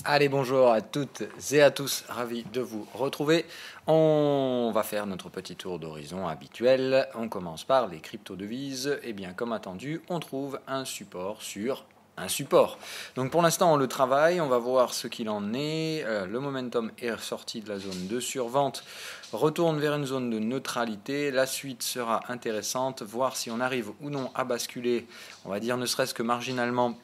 Allez, bonjour à toutes et à tous, ravi de vous retrouver. On va faire notre petit tour d'horizon habituel. On commence par les crypto-devises. Et bien, comme attendu, on trouve un support sur un support. Donc pour l'instant, on le travaille, on va voir ce qu'il en est. Le momentum est sorti de la zone de survente, retourne vers une zone de neutralité. La suite sera intéressante, voir si on arrive ou non à basculer, on va dire ne serait-ce que marginalement,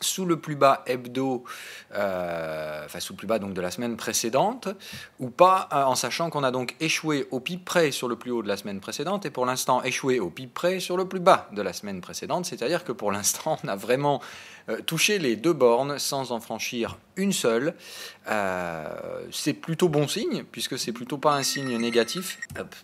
sous le plus bas hebdo, sous le plus bas donc de la semaine précédente, ou pas, en sachant qu'on a donc échoué au pic près sur le plus haut de la semaine précédente, et pour l'instant échoué au pic près sur le plus bas de la semaine précédente, c'est-à-dire que pour l'instant on a vraiment touché les deux bornes sans en franchir une seule. C'est plutôt bon signe, puisque c'est plutôt pas un signe négatif.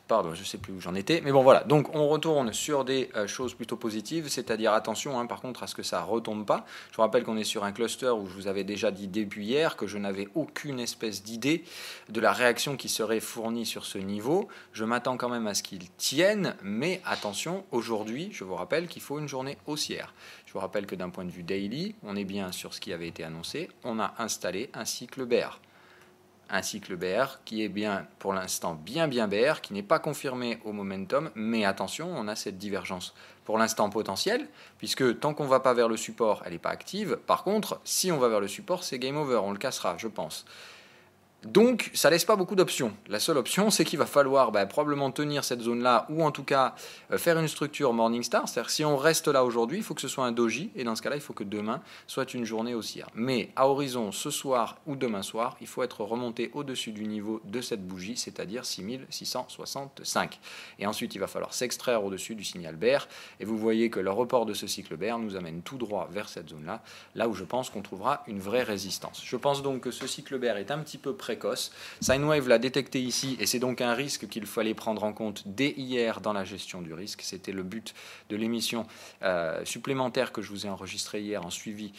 Pardon, je sais plus où j'en étais, mais bon voilà, donc on retourne sur des choses plutôt positives, c'est-à-dire attention par contre à ce que ça retombe pas. Je vous rappelle qu'on est sur un cluster où je vous avais déjà dit début hier que je n'avais aucune espèce d'idée de la réaction qui serait fournie sur ce niveau. Je m'attends quand même à ce qu'il tienne, mais attention, aujourd'hui, je vous rappelle qu'il faut une journée haussière. Je vous rappelle que d'un point de vue daily, on est bien sur ce qui avait été annoncé. On a installé un cycle bear. Un cycle bear qui est bien, pour l'instant, bien bear, qui n'est pas confirmé au momentum, mais attention, on a cette divergence pour l'instant potentielle, puisque tant qu'on ne va pas vers le support, elle n'est pas active. Par contre, si on va vers le support, c'est game over, on le cassera, je pense. Donc, ça laisse pas beaucoup d'options. La seule option, c'est qu'il va falloir probablement tenir cette zone-là, ou en tout cas faire une structure Morningstar. C'est-à-dire, si on reste là aujourd'hui, il faut que ce soit un doji, et dans ce cas-là, il faut que demain soit une journée haussière. Mais à horizon, ce soir ou demain soir, il faut être remonté au-dessus du niveau de cette bougie, c'est-à-dire 6665. Et ensuite, il va falloir s'extraire au-dessus du signal bear, et vous voyez que le report de ce cycle bear nous amène tout droit vers cette zone-là, là où je pense qu'on trouvera une vraie résistance. Je pense donc que ce cycle bear est un petit peu précoce. Sinewave l'a détecté ici et c'est donc un risque qu'il fallait prendre en compte dès hier dans la gestion du risque. C'était le but de l'émission supplémentaire que je vous ai enregistrée hier en suivi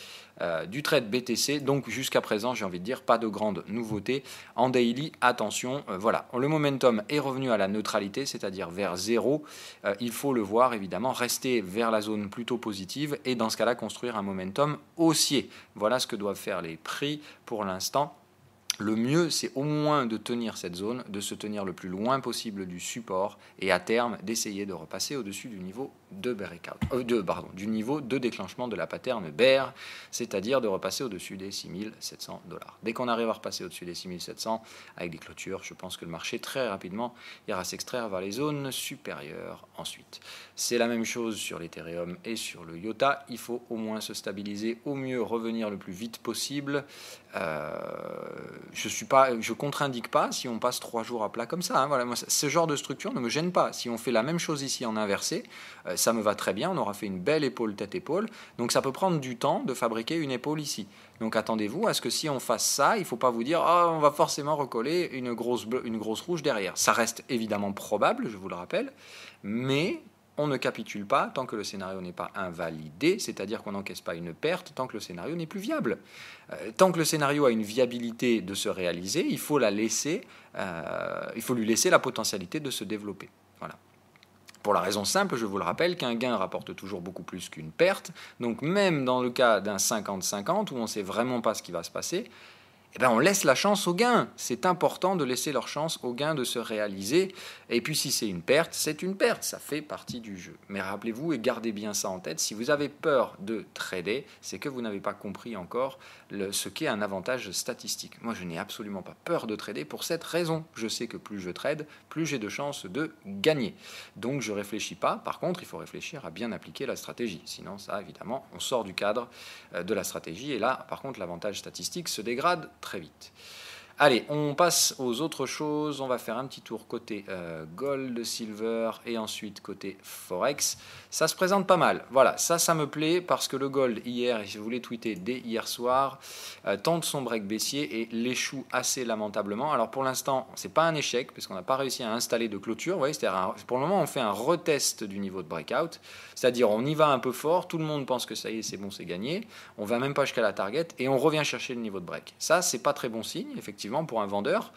du trade BTC. Donc jusqu'à présent, j'ai envie de dire, pas de grande nouveauté. En daily, attention, voilà, le momentum est revenu à la neutralité, c'est-à-dire vers zéro. Il faut le voir évidemment, rester vers la zone plutôt positive et dans ce cas-là, construire un momentum haussier. Voilà ce que doivent faire les prix pour l'instant. Le mieux, c'est au moins de tenir cette zone, de se tenir le plus loin possible du support et à terme d'essayer de repasser au-dessus du niveau de breakout, du niveau de déclenchement de la pattern bear, c'est-à-dire de repasser au-dessus des 6700 $. Dès qu'on arrive à repasser au-dessus des 6700 avec des clôtures, je pense que le marché très rapidement ira s'extraire vers les zones supérieures ensuite. C'est la même chose sur l'Ethereum et sur le IOTA. Il faut au moins se stabiliser, au mieux revenir le plus vite possible. Je contre-indique pas si on passe 3 jours à plat comme ça. Voilà, moi, ce genre de structure ne me gêne pas. Si on fait la même chose ici en inversé, ça me va très bien. On aura fait une belle épaule tête-épaule. Donc ça peut prendre du temps de fabriquer une épaule ici. Donc attendez-vous à ce que si on fasse ça, il ne faut pas vous dire on va forcément recoller une grosse rouge derrière. Ça reste évidemment probable, je vous le rappelle, mais on ne capitule pas tant que le scénario n'est pas invalidé, c'est-à-dire qu'on n'encaisse pas une perte tant que le scénario n'est plus viable. Tant que le scénario a une viabilité de se réaliser, il faut lui laisser la potentialité de se développer. Voilà. Pour la raison simple, je vous le rappelle, qu'un gain rapporte toujours beaucoup plus qu'une perte. Donc même dans le cas d'un 50-50, où on ne sait vraiment pas ce qui va se passer, on laisse la chance aux gains. C'est important de laisser leur chance aux gains de se réaliser. Et puis si c'est une perte, c'est une perte. Ça fait partie du jeu. Mais rappelez-vous et gardez bien ça en tête, si vous avez peur de trader, c'est que vous n'avez pas compris encore ce qu'est un avantage statistique. Moi, je n'ai absolument pas peur de trader pour cette raison. Je sais que plus je trade, plus j'ai de chances de gagner. Donc je ne réfléchis pas. Par contre, il faut réfléchir à bien appliquer la stratégie. Sinon, ça, évidemment, on sort du cadre de la stratégie. Et là, par contre, l'avantage statistique se dégrade très vite. Allez, on passe aux autres choses. On va faire un petit tour côté gold, silver et ensuite côté forex. Ça se présente pas mal. Voilà, ça me plaît parce que le gold hier, et je voulais tweeter dès hier soir, tente son break baissier et l'échoue assez lamentablement. Alors pour l'instant, c'est pas un échec parce qu'on n'a pas réussi à installer de clôture. Vous voyez, pour le moment, on fait un retest du niveau de breakout. C'est-à-dire, on y va un peu fort, tout le monde pense que ça y est, c'est bon, c'est gagné. On va même pas jusqu'à la target et on revient chercher le niveau de break. Ça, c'est pas très bon signe, effectivement. effectivement pour un vendeur,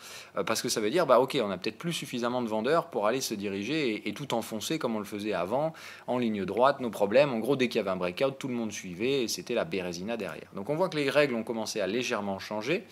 parce que ça veut dire, bah ok, on n'a peut-être plus suffisamment de vendeurs pour aller se diriger et tout enfoncer comme on le faisait avant, en ligne droite, nos problèmes. En gros, dès qu'il y avait un breakout, tout le monde suivait et c'était la bérésina derrière. Donc on voit que les règles ont commencé à légèrement changer,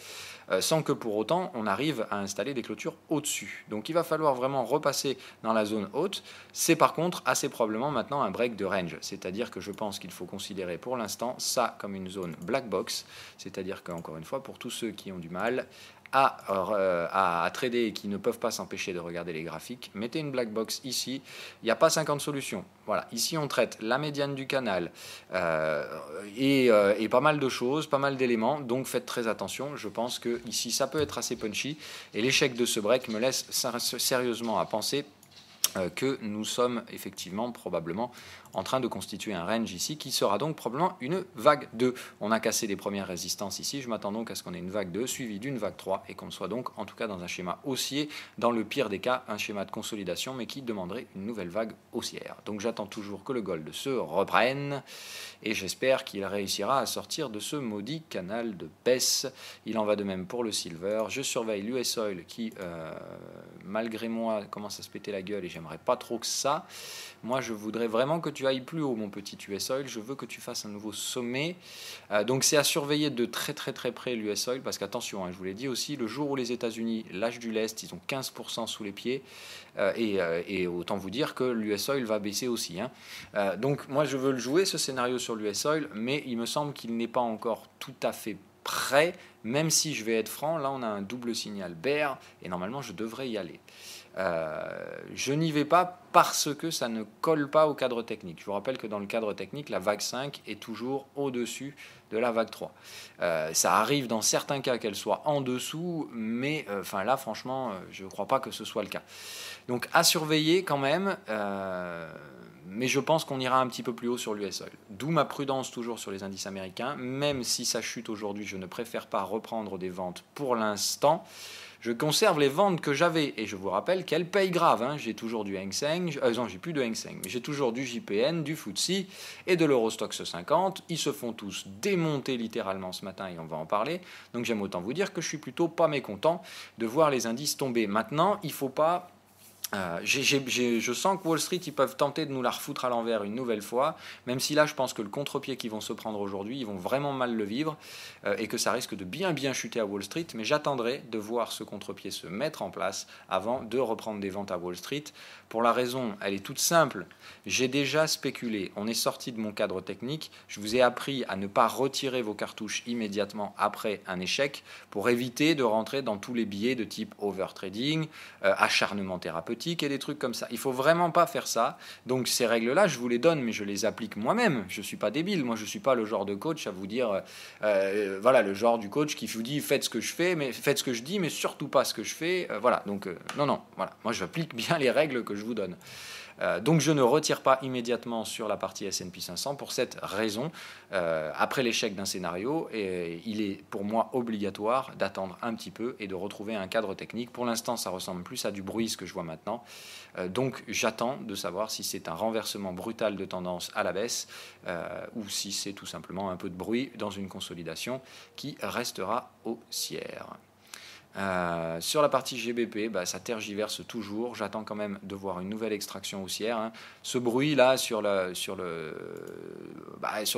sans que pour autant on arrive à installer des clôtures au-dessus. Donc il va falloir vraiment repasser dans la zone haute. C'est par contre assez probablement maintenant un break de range, c'est-à-dire que je pense qu'il faut considérer pour l'instant ça comme une zone black box, c'est-à-dire qu'encore une fois, pour tous ceux qui ont du mal à trader et qui ne peuvent pas s'empêcher de regarder les graphiques, mettez une black box ici. Il n'y a pas 50 solutions. Voilà, ici on traite la médiane du canal et pas mal de choses, pas mal d'éléments, donc faites très attention. Je pense que ici ça peut être assez punchy et l'échec de ce break me laisse sérieusement à penser que nous sommes effectivement probablement en train de constituer un range ici qui sera donc probablement une vague 2. On a cassé les premières résistances ici, je m'attends donc à ce qu'on ait une vague 2 suivie d'une vague 3 et qu'on soit donc en tout cas dans un schéma haussier, dans le pire des cas un schéma de consolidation mais qui demanderait une nouvelle vague haussière. Donc j'attends toujours que le gold se reprenne et j'espère qu'il réussira à sortir de ce maudit canal de baisse. Il en va de même pour le silver. Je surveille l'US Oil qui malgré moi commence à se péter la gueule et j'aimerais pas trop que ça. Moi je voudrais vraiment que tu ailles plus haut mon petit US Oil, je veux que tu fasses un nouveau sommet. Donc c'est à surveiller de très près l'US Oil parce qu'attention, je vous l'ai dit aussi, le jour où les États-Unis lâchent du lest, ils ont 15% sous les pieds et autant vous dire que l'US Oil va baisser aussi. Donc moi je veux le jouer ce scénario sur l'US Oil, mais il me semble qu'il n'est pas encore tout à fait prêt, même si je vais être franc, là on a un double signal bear et normalement je devrais y aller. Je n'y vais pas parce que ça ne colle pas au cadre technique. Je vous rappelle que dans le cadre technique, la vague 5 est toujours au-dessus de la vague 3. Ça arrive dans certains cas qu'elle soit en dessous, mais là, franchement, je ne crois pas que ce soit le cas. Donc, à surveiller quand même, mais je pense qu'on ira un petit peu plus haut sur l'US Oil. D'où ma prudence toujours sur les indices américains. Même si ça chute aujourd'hui, je ne préfère pas reprendre des ventes pour l'instant. Je conserve les ventes que j'avais et je vous rappelle qu'elles payent grave. J'ai toujours du Hang Seng, non, j'ai plus de Hang Seng, mais j'ai toujours du JPN, du FTSE et de l'Eurostoxx 50. Ils se font tous démonter littéralement ce matin et on va en parler. Donc j'aime autant vous dire que je suis plutôt pas mécontent de voir les indices tomber. Maintenant, il faut pas. Je sens que Wall Street, ils peuvent tenter de nous la refoutre à l'envers une nouvelle fois, même si là, je pense que le contre-pied qu'ils vont se prendre aujourd'hui, ils vont vraiment mal le vivre et que ça risque de bien chuter à Wall Street. Mais j'attendrai de voir ce contre-pied se mettre en place avant de reprendre des ventes à Wall Street. Pour la raison, elle est toute simple. J'ai déjà spéculé. On est sorti de mon cadre technique. Je vous ai appris à ne pas retirer vos cartouches immédiatement après un échec pour éviter de rentrer dans tous les biais de type overtrading, acharnement thérapeutique et des trucs comme ça. Il faut vraiment pas faire ça. Donc ces règles-là, je vous les donne, mais je les applique moi-même. Je suis pas débile. Moi, je suis pas le genre de coach à vous dire, le genre du coach qui vous dit faites ce que je fais, mais faites ce que je dis, mais surtout pas ce que je fais. Donc non. Voilà. Moi, j'applique bien les règles que je vous donne. Donc je ne retire pas immédiatement sur la partie S&P 500 pour cette raison. Après l'échec d'un scénario, il est pour moi obligatoire d'attendre un petit peu et de retrouver un cadre technique. Pour l'instant, ça ressemble plus à du bruit ce que je vois maintenant. Donc j'attends de savoir si c'est un renversement brutal de tendance à la baisse ou si c'est tout simplement un peu de bruit dans une consolidation qui restera haussière. Sur la partie GBP, ça tergiverse toujours. J'attends quand même de voir une nouvelle extraction haussière. Ce bruit là sur le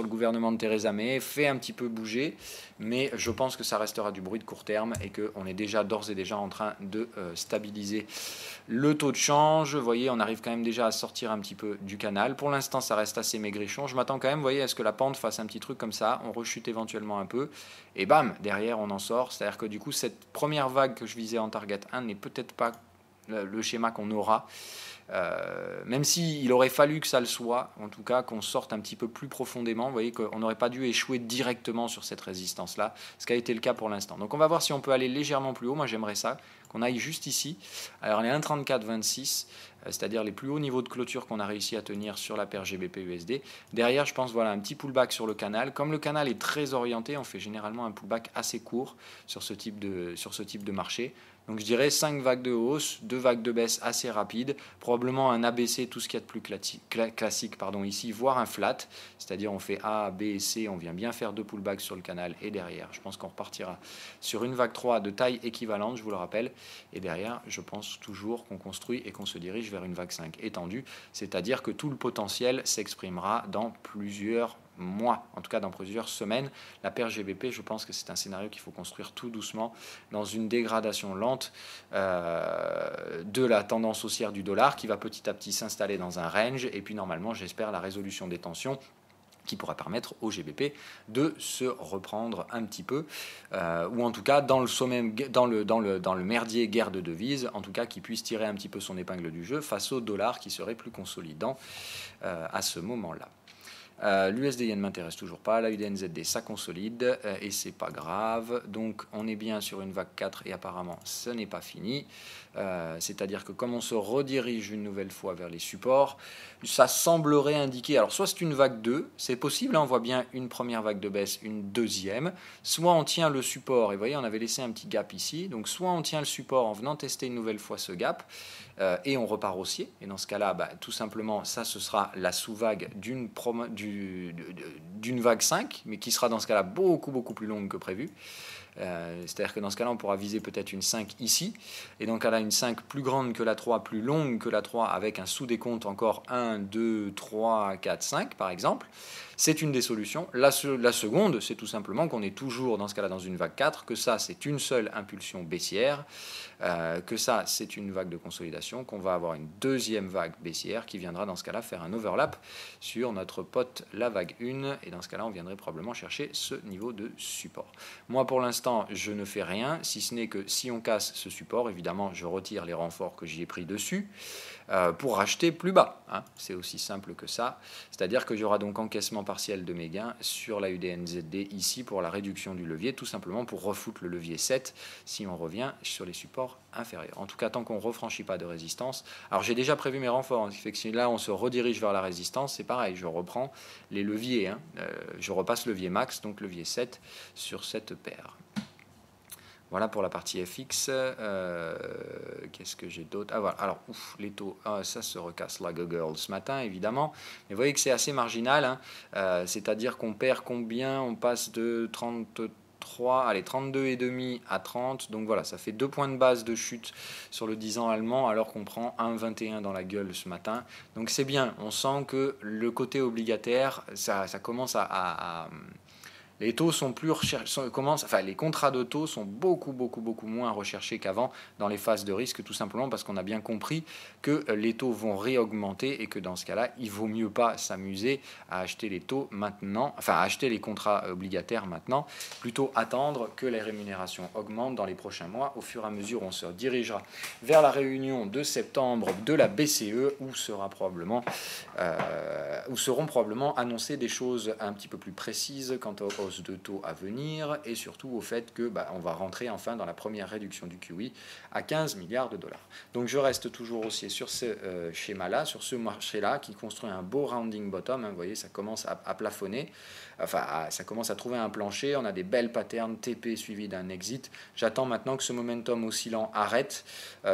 gouvernement de Theresa May fait un petit peu bouger, mais je pense que ça restera du bruit de court terme et qu'on est déjà d'ores et déjà en train de stabiliser le taux de change. Vous voyez, on arrive quand même déjà à sortir un petit peu du canal. Pour l'instant, ça reste assez maigrichon. Je m'attends quand même, vous voyez, à ce que la pente fasse un petit truc comme ça. On rechute éventuellement un peu et bam, derrière on en sort. C'est-à-dire que du coup, cette première vague que je visais en target 1 n'est peut-être pas le schéma qu'on aura. Même s'il aurait fallu que ça le soit, en tout cas qu'on sorte un petit peu plus profondément, vous voyez qu'on n'aurait pas dû échouer directement sur cette résistance-là, ce qui a été le cas pour l'instant. Donc on va voir si on peut aller légèrement plus haut, moi j'aimerais ça, qu'on aille juste ici. Alors les 1,3426, c'est-à-dire les plus hauts niveaux de clôture qu'on a réussi à tenir sur la paire GBP-USD. Derrière, je pense, un petit pullback sur le canal. Comme le canal est très orienté, on fait généralement un pullback assez court sur ce type de marché. Donc je dirais 5 vagues de hausse, 2 vagues de baisse assez rapides, probablement probablement un ABC, tout ce qu'il y a de plus classique ici, voire un flat, c'est-à-dire on fait A, B et C, on vient bien faire 2 pullbacks sur le canal et derrière, je pense qu'on repartira sur une vague 3 de taille équivalente, je vous le rappelle, et derrière, je pense toujours qu'on construit et qu'on se dirige vers une vague 5 étendue, c'est-à-dire que tout le potentiel s'exprimera dans plusieurs mois, en tout cas dans plusieurs semaines. La paire GBP, je pense que c'est un scénario qu'il faut construire tout doucement dans une dégradation lente de la tendance haussière du dollar qui va petit à petit s'installer dans un range et puis normalement j'espère la résolution des tensions qui pourra permettre au GBP de se reprendre un petit peu, ou en tout cas dans le sommet, dans le merdier guerre de devises, en tout cas qui puisse tirer un petit peu son épingle du jeu face au dollar qui serait plus consolidant à ce moment-là. L'USD Yen ne m'intéresse toujours pas, la UDNZD ça consolide et c'est pas grave, donc on est bien sur une vague 4 et apparemment ce n'est pas fini, c'est-à-dire que comme on se redirige une nouvelle fois vers les supports, ça semblerait indiquer, alors soit c'est une vague 2, c'est possible, hein, on voit bien une première vague de baisse, une deuxième, soit on tient le support, et vous voyez on avait laissé un petit gap ici, donc soit on tient le support en venant tester une nouvelle fois ce gap, et on repart haussier, et dans ce cas-là, tout simplement, ça ce sera la sous-vague d'une vague 5, mais qui sera dans ce cas-là beaucoup plus longue que prévu. C'est-à-dire que dans ce cas-là, on pourra viser peut-être une 5 ici, et donc là, une 5 plus grande que la 3, plus longue que la 3, avec un sous-décompte encore 1, 2, 3, 4, 5 par exemple. C'est une des solutions. La seconde, c'est tout simplement qu'on est toujours dans ce cas-là dans une vague 4, que ça, c'est une seule impulsion baissière, que ça, c'est une vague de consolidation, qu'on va avoir une deuxième vague baissière qui viendra dans ce cas-là faire un overlap sur notre pote la vague 1, et dans ce cas-là, on viendrait probablement chercher ce niveau de support. Moi, pour l'instant, je ne fais rien, si ce n'est que si on casse ce support, évidemment, je retire les renforts que j'y ai pris dessus, pour racheter plus bas. Hein. C'est aussi simple que ça. C'est-à-dire que j'aurai donc encaissement partiel de mes gains sur la UDNZD ici pour la réduction du levier, tout simplement pour refoutre le levier 7 si on revient sur les supports inférieurs. En tout cas, tant qu'on ne refranchit pas de résistance. Alors j'ai déjà prévu mes renforts, ce qui fait que si là on se redirige vers la résistance, c'est pareil, je reprends les leviers. Hein. Je repasse levier max, donc levier 7 sur cette paire. Voilà pour la partie FX. Qu'est-ce que j'ai d'autre? Ah voilà, alors les taux, ça se recasse la Google ce matin évidemment. Mais vous voyez que c'est assez marginal, hein. C'est-à-dire qu'on perd combien? On passe de 32,5 à 30. Donc voilà, ça fait 2 points de base de chute sur le 10 ans allemand alors qu'on prend 1,21 dans la gueule ce matin. Donc c'est bien, on sent que le côté obligataire, ça commence à les taux sont plus recherchés, les contrats de taux sont beaucoup moins recherchés qu'avant dans les phases de risque, tout simplement parce qu'on a bien compris que les taux vont réaugmenter et que dans ce cas-là, il vaut mieux pas s'amuser à acheter les taux maintenant, enfin à acheter les contrats obligataires maintenant, plutôt attendre que les rémunérations augmentent dans les prochains mois au fur et à mesure où on se dirigera vers la réunion de septembre de la BCE où seront probablement annoncées des choses un petit peu plus précises quant aux de taux à venir et surtout au fait que on va rentrer enfin dans la première réduction du QE à 15 milliards de dollars. Donc je reste toujours haussier sur ce schéma-là, sur ce marché-là qui construit un beau rounding bottom. Hein, vous voyez, ça commence à plafonner, ça commence à trouver un plancher. On a des belles patterns TP suivies d'un exit. J'attends maintenant que ce momentum oscillant arrête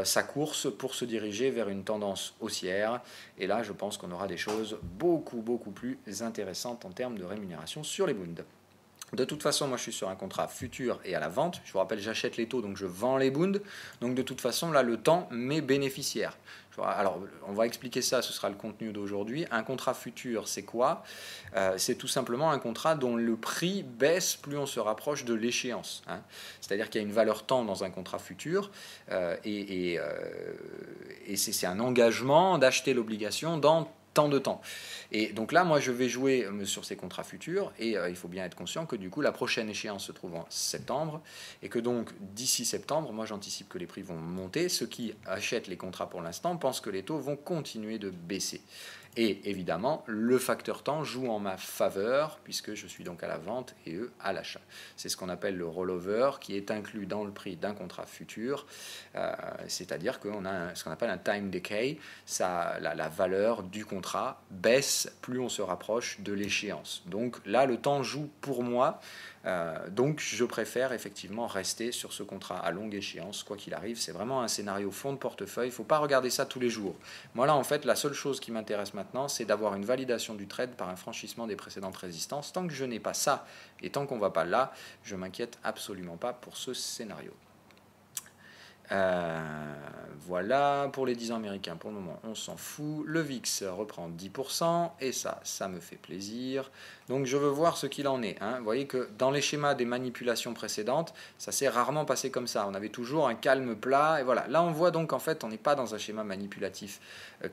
sa course pour se diriger vers une tendance haussière. Et là, je pense qu'on aura des choses beaucoup plus intéressantes en termes de rémunération sur les bunds. De toute façon, moi je suis sur un contrat futur et à la vente. Je vous rappelle, j'achète les taux, donc je vends les bunds. Donc de toute façon, là, le temps m'est bénéficiaire. Alors, on va expliquer ça, ce sera le contenu d'aujourd'hui. Un contrat futur, c'est quoi? C'est tout simplement un contrat dont le prix baisse plus on se rapproche de l'échéance. Hein. C'est-à-dire qu'il y a une valeur temps dans un contrat futur et c'est un engagement d'acheter l'obligation dans tant de temps. Et donc là, moi, je vais jouer sur ces contrats futurs et il faut bien être conscient que du coup, la prochaine échéance se trouve en septembre et que donc d'ici septembre, moi, j'anticipe que les prix vont monter. Ceux qui achètent les contrats pour l'instant pensent que les taux vont continuer de baisser. Et évidemment, le facteur temps joue en ma faveur puisque je suis donc à la vente et eux à l'achat. C'est ce qu'on appelle le rollover qui est inclus dans le prix d'un contrat futur. C'est-à-dire qu'on a ce qu'on appelle un time decay. La valeur du contrat baisse plus on se rapproche de l'échéance. Donc là, le temps joue pour moi Donc je préfère effectivement rester sur ce contrat à longue échéance, quoi qu'il arrive. C'est vraiment un scénario fond de portefeuille. Il ne faut pas regarder ça tous les jours. Moi là, en fait, la seule chose qui m'intéresse maintenant, c'est d'avoir une validation du trade par un franchissement des précédentes résistances. Tant que je n'ai pas ça, et tant qu'on ne va pas là, je ne m'inquiète absolument pas pour ce scénario. Voilà, pour les 10 ans américains, pour le moment, on s'en fout. Le VIX reprend 10%, et ça me fait plaisir. Donc je veux voir ce qu'il en est. Vous voyez que dans les schémas des manipulations précédentes, ça s'est rarement passé comme ça. On avait toujours un calme plat, et voilà. Là, on voit donc en fait, on n'est pas dans un schéma manipulatif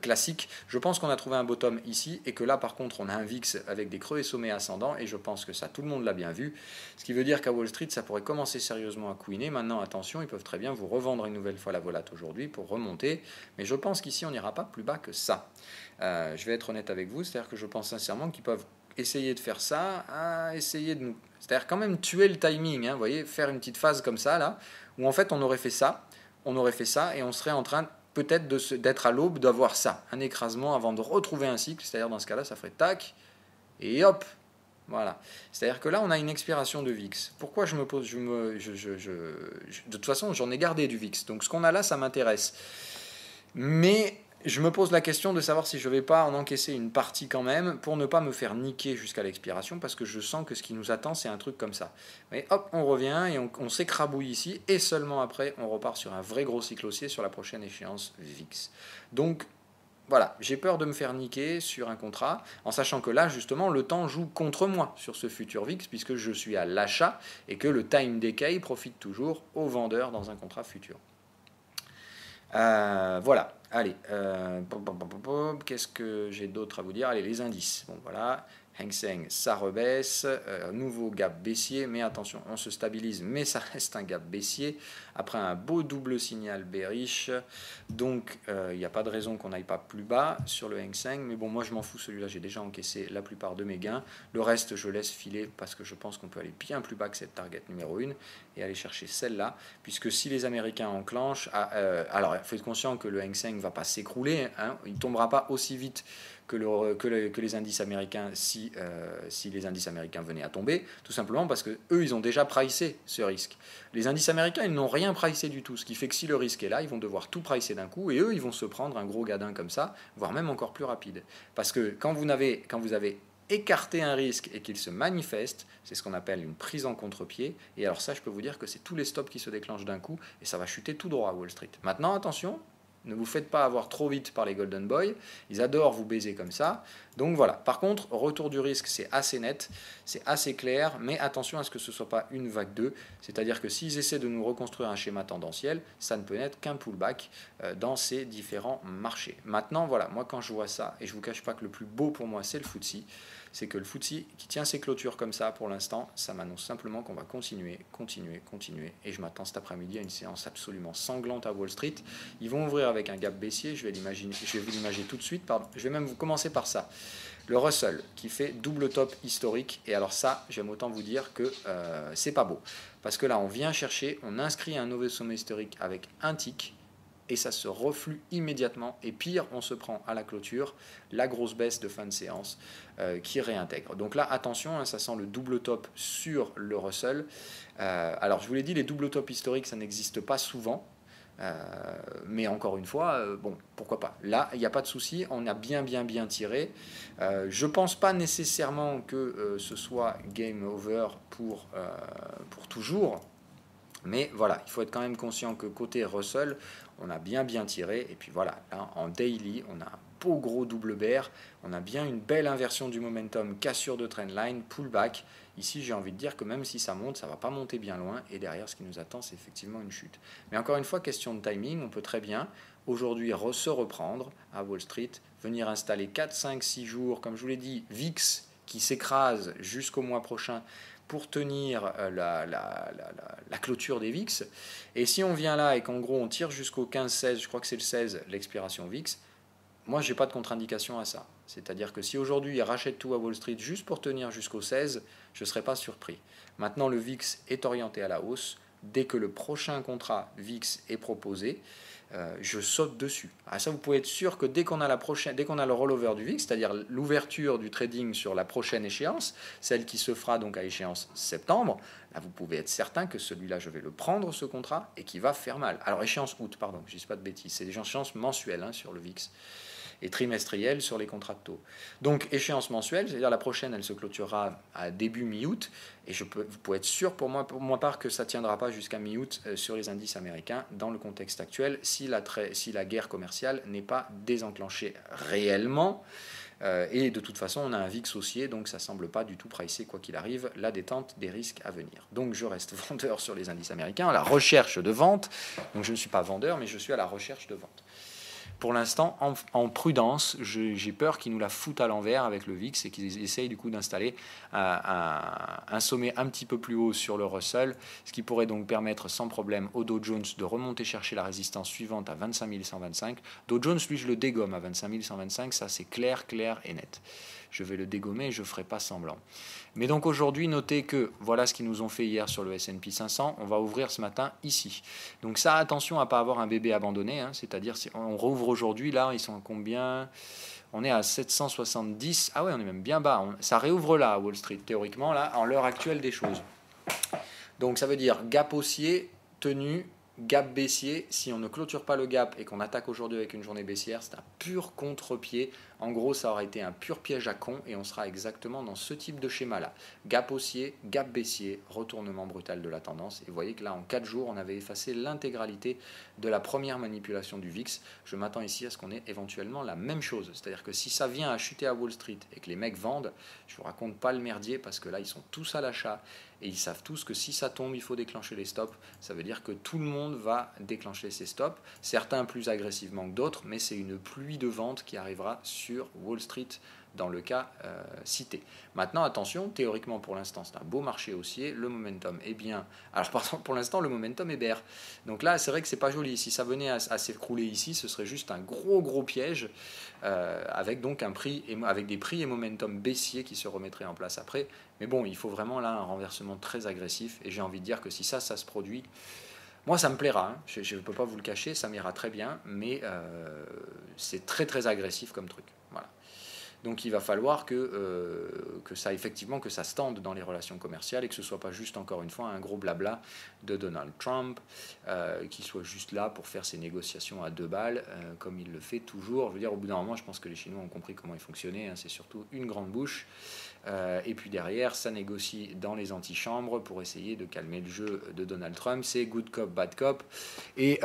classique. Je pense qu'on a trouvé un bottom ici, et que là, par contre, on a un VIX avec des creux et sommets ascendants, et je pense que ça, tout le monde l'a bien vu. Ce qui veut dire qu'à Wall Street, ça pourrait commencer sérieusement à couiner. Maintenant, attention, ils peuvent très bien vous revendre une nouvelle fois la volate aujourd'hui pour remonter, mais je pense qu'ici, on n'ira pas plus bas que ça. Je vais être honnête avec vous, c'est-à-dire que je pense sincèrement qu'ils peuvent essayer de faire ça, essayer de nous... C'est-à-dire quand même tuer le timing, vous voyez, faire une petite phase comme ça, là, où en fait on aurait fait ça, et on serait en train peut-être d'être à l'aube d'avoir ça, un écrasement avant de retrouver un cycle, c'est-à-dire dans ce cas-là, ça ferait tac, et hop, voilà. C'est-à-dire que là, on a une expiration de VIX. Pourquoi je me pose... de toute façon, j'en ai gardé du VIX, donc ce qu'on a là, ça m'intéresse. Mais... je me pose la question de savoir si je ne vais pas en encaisser une partie quand même pour ne pas me faire niquer jusqu'à l'expiration, parce que je sens que ce qui nous attend, c'est un truc comme ça. Mais hop, on revient et on s'écrabouille ici, et seulement après, on repart sur un vrai gros cycle haussier sur la prochaine échéance VIX. Donc, voilà, j'ai peur de me faire niquer sur un contrat, en sachant que là, justement, le temps joue contre moi sur ce futur VIX, puisque je suis à l'achat, et que le time decay profite toujours aux vendeurs dans un contrat futur. Voilà, allez, qu'est-ce que j'ai d'autre à vous dire? Allez, les indices, bon voilà, Hang Seng, ça rebaisse, nouveau gap baissier, mais attention, on se stabilise, mais ça reste un gap baissier, après un beau double signal bearish, donc il n'y a pas de raison qu'on n'aille pas plus bas sur le Hang Seng, mais bon, moi je m'en fous, celui-là j'ai déjà encaissé la plupart de mes gains, le reste je laisse filer, parce que je pense qu'on peut aller bien plus bas que cette target numéro 1, et aller chercher celle-là, puisque si les Américains enclenchent, alors il faut être conscient que le Hang Seng ne va pas s'écrouler, il ne tombera pas aussi vite que les indices américains si les indices américains venaient à tomber, tout simplement parce qu'eux, ils ont déjà pricé ce risque. Les indices américains, ils n'ont rien pricé du tout, ce qui fait que si le risque est là, ils vont devoir tout pricer d'un coup, et eux, ils vont se prendre un gros gadin comme ça, voire même encore plus rapide. Parce que quand vous avez écarté un risque et qu'il se manifeste, c'est ce qu'on appelle une prise en contre-pied, et alors ça, je peux vous dire que c'est tous les stops qui se déclenchent d'un coup, et ça va chuter tout droit à Wall Street. Maintenant, attention, ne vous faites pas avoir trop vite par les Golden Boys, ils adorent vous baiser comme ça. Donc voilà, par contre, retour du risque, c'est assez net, c'est assez clair, mais attention à ce que ce ne soit pas une vague 2, c'est-à-dire que s'ils essaient de nous reconstruire un schéma tendanciel, ça ne peut n'être qu'un pullback dans ces différents marchés. Maintenant, voilà, moi quand je vois ça, et je ne vous cache pas que le plus beau pour moi, c'est le FTSE, c'est que le FTSE qui tient ses clôtures comme ça pour l'instant, ça m'annonce simplement qu'on va continuer, et je m'attends cet après-midi à une séance absolument sanglante à Wall Street. Ils vont ouvrir avec un gap baissier, je vais vous l'imaginer tout de suite, pardon. Je vais même vous commencer par ça. Le Russell qui fait double top historique, et alors ça, j'aime autant vous dire que c'est pas beau, parce que là on vient chercher, on inscrit un nouveau sommet historique avec un tick, et ça se reflue immédiatement, et pire, on se prend à la clôture la grosse baisse de fin de séance qui réintègre. Donc là, attention, ça sent le double top sur le Russell. Alors je vous l'ai dit, les double tops historiques, ça n'existe pas souvent, mais encore une fois, bon, pourquoi pas. Là, il n'y a pas de souci, on a bien tiré. Je ne pense pas nécessairement que ce soit game over pour toujours, mais voilà, il faut être quand même conscient que côté Russell, on a bien tiré, et puis voilà, là, en daily, on a un beau gros double bear, on a bien une belle inversion du momentum, cassure de trendline, pullback. Ici, j'ai envie de dire que même si ça monte, ça ne va pas monter bien loin, et derrière, ce qui nous attend, c'est effectivement une chute. Mais encore une fois, question de timing, on peut très bien, aujourd'hui, se reprendre à Wall Street, venir installer 4, 5, 6 jours, comme je vous l'ai dit, VIX qui s'écrase jusqu'au mois prochain, pour tenir la clôture des VIX. Et si on vient là et qu'en gros on tire jusqu'au 15-16, je crois que c'est le 16 l'expiration VIX, moi je n'ai pas de contre-indication à ça. C'est-à-dire que si aujourd'hui ils rachètent tout à Wall Street juste pour tenir jusqu'au 16, je ne serais pas surpris. Maintenant le VIX est orienté à la hausse, dès que le prochain contrat VIX est proposé, je saute dessus. Ah, ça, vous pouvez être sûr que dès qu'on a le rollover du VIX, c'est-à-dire l'ouverture du trading sur la prochaine échéance, celle qui se fera donc à échéance septembre, là, vous pouvez être certain que celui-là, je vais le prendre, ce contrat, et qui va faire mal. Alors, échéance août, pardon, je ne dis pas de bêtises, c'est des échéances mensuelles sur le VIX et trimestrielles sur les contrats de taux. Donc, échéance mensuelle, c'est-à-dire la prochaine, elle se clôturera à début mi-août, et vous pouvez être sûr pour ma part que ça ne tiendra pas jusqu'à mi-août sur les indices américains dans le contexte actuel si la guerre commerciale n'est pas désenclenchée réellement. Et de toute façon, on a un VIX haussier, donc ça ne semble pas du tout pricé, quoi qu'il arrive, la détente des risques à venir. Donc je reste vendeur sur les indices américains, à la recherche de vente. Donc je ne suis pas vendeur, mais je suis à la recherche de vente. Pour l'instant, en prudence, j'ai peur qu'ils nous la foutent à l'envers avec le VIX et qu'ils essayent du coup d'installer un sommet un petit peu plus haut sur le Russell, ce qui pourrait donc permettre sans problème au Dow Jones de remonter chercher la résistance suivante à 25 125. Dow Jones, lui, je le dégomme à 25 125, ça c'est clair et net. Je vais le dégommer et je ne ferai pas semblant. Mais donc aujourd'hui, notez que voilà ce qu'ils nous ont fait hier sur le S&P 500. On va ouvrir ce matin ici. Donc ça, attention à ne pas avoir un bébé abandonné. C'est-à-dire, si on rouvre aujourd'hui, là, ils sont à combien ? On est à 770. Ah ouais, on est même bien bas. Ça réouvre là à Wall Street, théoriquement, là, en l'heure actuelle des choses. Donc ça veut dire gap haussier, tenu, gap baissier. Si on ne clôture pas le gap et qu'on attaque aujourd'hui avec une journée baissière, c'est un pur contre-pied. En gros, ça aurait été un pur piège à con et on sera exactement dans ce type de schéma-là. Gap haussier, gap baissier, retournement brutal de la tendance. Et vous voyez que là, en 4 jours, on avait effacé l'intégralité de la première manipulation du VIX. Je m'attends ici à ce qu'on ait éventuellement la même chose. C'est-à-dire que si ça vient à chuter à Wall Street et que les mecs vendent, je ne vous raconte pas le merdier parce que là, ils sont tous à l'achat et ils savent tous que si ça tombe, il faut déclencher les stops. Ça veut dire que tout le monde va déclencher ses stops, certains plus agressivement que d'autres, mais c'est une pluie de ventes qui arrivera sur Wall Street dans le cas cité. Maintenant, attention, théoriquement pour l'instant, c'est un beau marché haussier, le momentum est bien. Alors pardon, pour l'instant, le momentum est bear. Donc là, c'est vrai que c'est pas joli. Si ça venait à s'écrouler ici, ce serait juste un gros piège avec donc avec des prix et momentum baissiers qui se remettraient en place après. Mais bon, il faut vraiment là un renversement très agressif et j'ai envie de dire que si ça se produit, moi, ça me plaira, je ne peux pas vous le cacher, ça m'ira très bien, mais c'est très agressif comme truc. Voilà. Donc il va falloir que ça se tende dans les relations commerciales et que ce ne soit pas juste, encore une fois, un gros blabla de Donald Trump, qui soit juste là pour faire ses négociations à 2 balles, comme il le fait toujours. Je veux dire, au bout d'un moment, je pense que les Chinois ont compris comment il fonctionnait, c'est surtout une grande bouche. Et puis derrière, ça négocie dans les antichambres pour essayer de calmer le jeu de Donald Trump. C'est good cop, bad cop. Et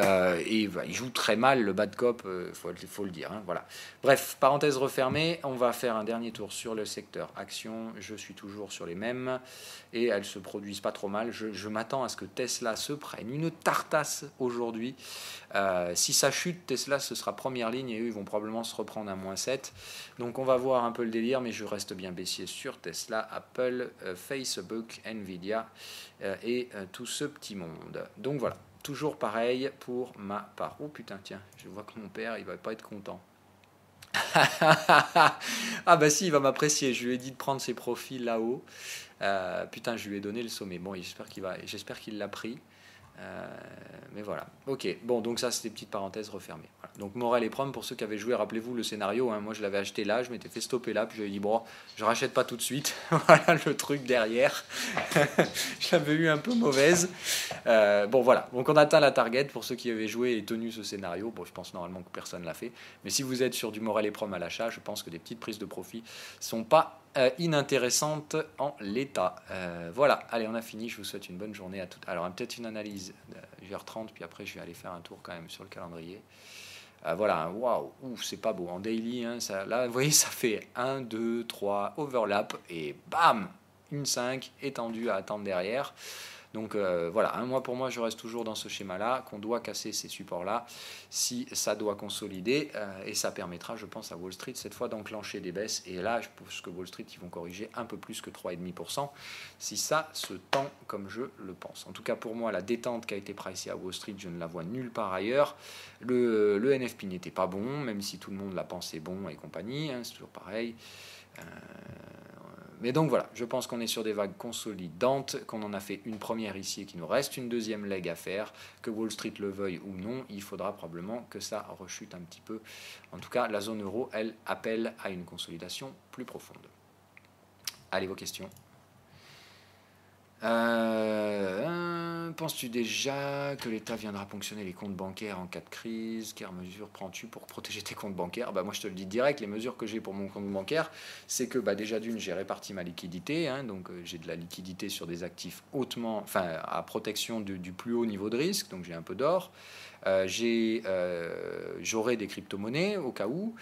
il joue très mal le bad cop, faut le dire. Voilà. Bref, parenthèse refermée, on va faire un dernier tour sur le secteur action. Je suis toujours sur les mêmes. Et elles se produisent pas trop mal. Je m'attends à ce que Tesla se prenne une tartasse aujourd'hui. Si ça chute, Tesla, ce sera première ligne et eux, ils vont probablement se reprendre à -7. Donc on va voir un peu le délire, mais je reste bien baissier sur Tesla, Apple, Facebook, Nvidia et tout ce petit monde. Donc voilà, toujours pareil pour ma part. Oh putain, tiens, je vois que mon père, il va pas être content. Ah bah si, il va m'apprécier. Je lui ai dit de prendre ses profits là-haut. Putain, je lui ai donné le sommet. Bon, j'espère qu'il l'a pris. Mais voilà. Ok, bon, donc ça, c'est des petites parenthèses refermées. Voilà. Donc, Morel et Prom, pour ceux qui avaient joué, rappelez-vous le scénario. Moi, je l'avais acheté là, je m'étais fait stopper là, puis j'avais dit, bon, je rachète pas tout de suite. Voilà le truc derrière. Je l'avais eu un peu mauvaise. Bon, voilà. Donc, on atteint la target pour ceux qui avaient joué et tenu ce scénario. Bon, je pense normalement que personne l'a fait. Mais si vous êtes sur du Morel et Prom à l'achat, je pense que des petites prises de profit sont pas inintéressante en l'état. Voilà, allez, on a fini. Je vous souhaite une bonne journée à toutes. Alors, peut-être une analyse 1h30, puis après, je vais aller faire un tour quand même sur le calendrier. Voilà, waouh, c'est pas beau. En daily, ça, là, vous voyez, ça fait 1, 2, 3, overlap, et bam, une 5 étendue à attendre derrière. Donc voilà, moi pour moi je reste toujours dans ce schéma-là, qu'on doit casser ces supports-là, si ça doit consolider, et ça permettra, je pense, à Wall Street cette fois d'enclencher des baisses. Et là, je pense que Wall Street, ils vont corriger un peu plus que 3,5%, si ça se tend comme je le pense. En tout cas pour moi, la détente qui a été pricée à Wall Street, je ne la vois nulle part ailleurs. Le NFP n'était pas bon, même si tout le monde l'a pensé bon et compagnie, c'est toujours pareil. mais donc voilà, je pense qu'on est sur des vagues consolidantes, qu'on en a fait une première ici et qu'il nous reste une deuxième leg à faire, que Wall Street le veuille ou non, il faudra probablement que ça rechute un petit peu. En tout cas, la zone euro, elle, appelle à une consolidation plus profonde. Allez, vos questions. Penses-tu déjà que l'État viendra ponctionner les comptes bancaires en cas de crise? Quelles mesures prends-tu pour protéger tes comptes bancaires? Moi, je te le dis direct, les mesures que j'ai pour mon compte bancaire, c'est que déjà d'une, j'ai réparti ma liquidité, donc j'ai de la liquidité sur des actifs hautement, à protection du plus haut niveau de risque, donc j'ai un peu d'or. J'aurai des crypto-monnaies au cas où,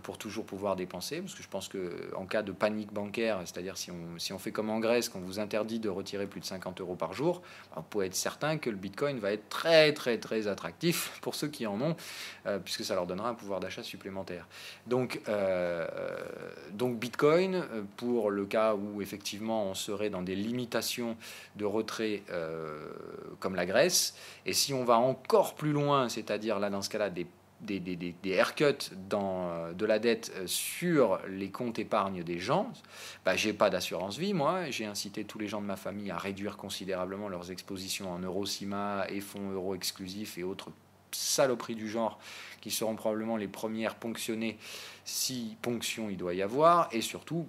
pour toujours pouvoir dépenser, parce que je pense qu'en cas de panique bancaire, c'est-à-dire si on fait comme en Grèce, qu'on vous interdit de retirer plus de 50 euros par jour, vous pouvez être certain que le Bitcoin va être très très très attractif pour ceux qui en ont, puisque ça leur donnera un pouvoir d'achat supplémentaire. Donc Bitcoin, pour le cas où effectivement on serait dans des limitations de retrait comme la Grèce, et si on va encore plus loin, c'est-à-dire là dans ce cas-là des haircuts de la dette sur les comptes épargne des gens, j'ai pas d'assurance vie, moi. J'ai incité tous les gens de ma famille à réduire considérablement leurs expositions en Eurocima et fonds euro exclusifs et autres saloperies du genre qui seront probablement les premières ponctionnées si ponction il doit y avoir. Et surtout,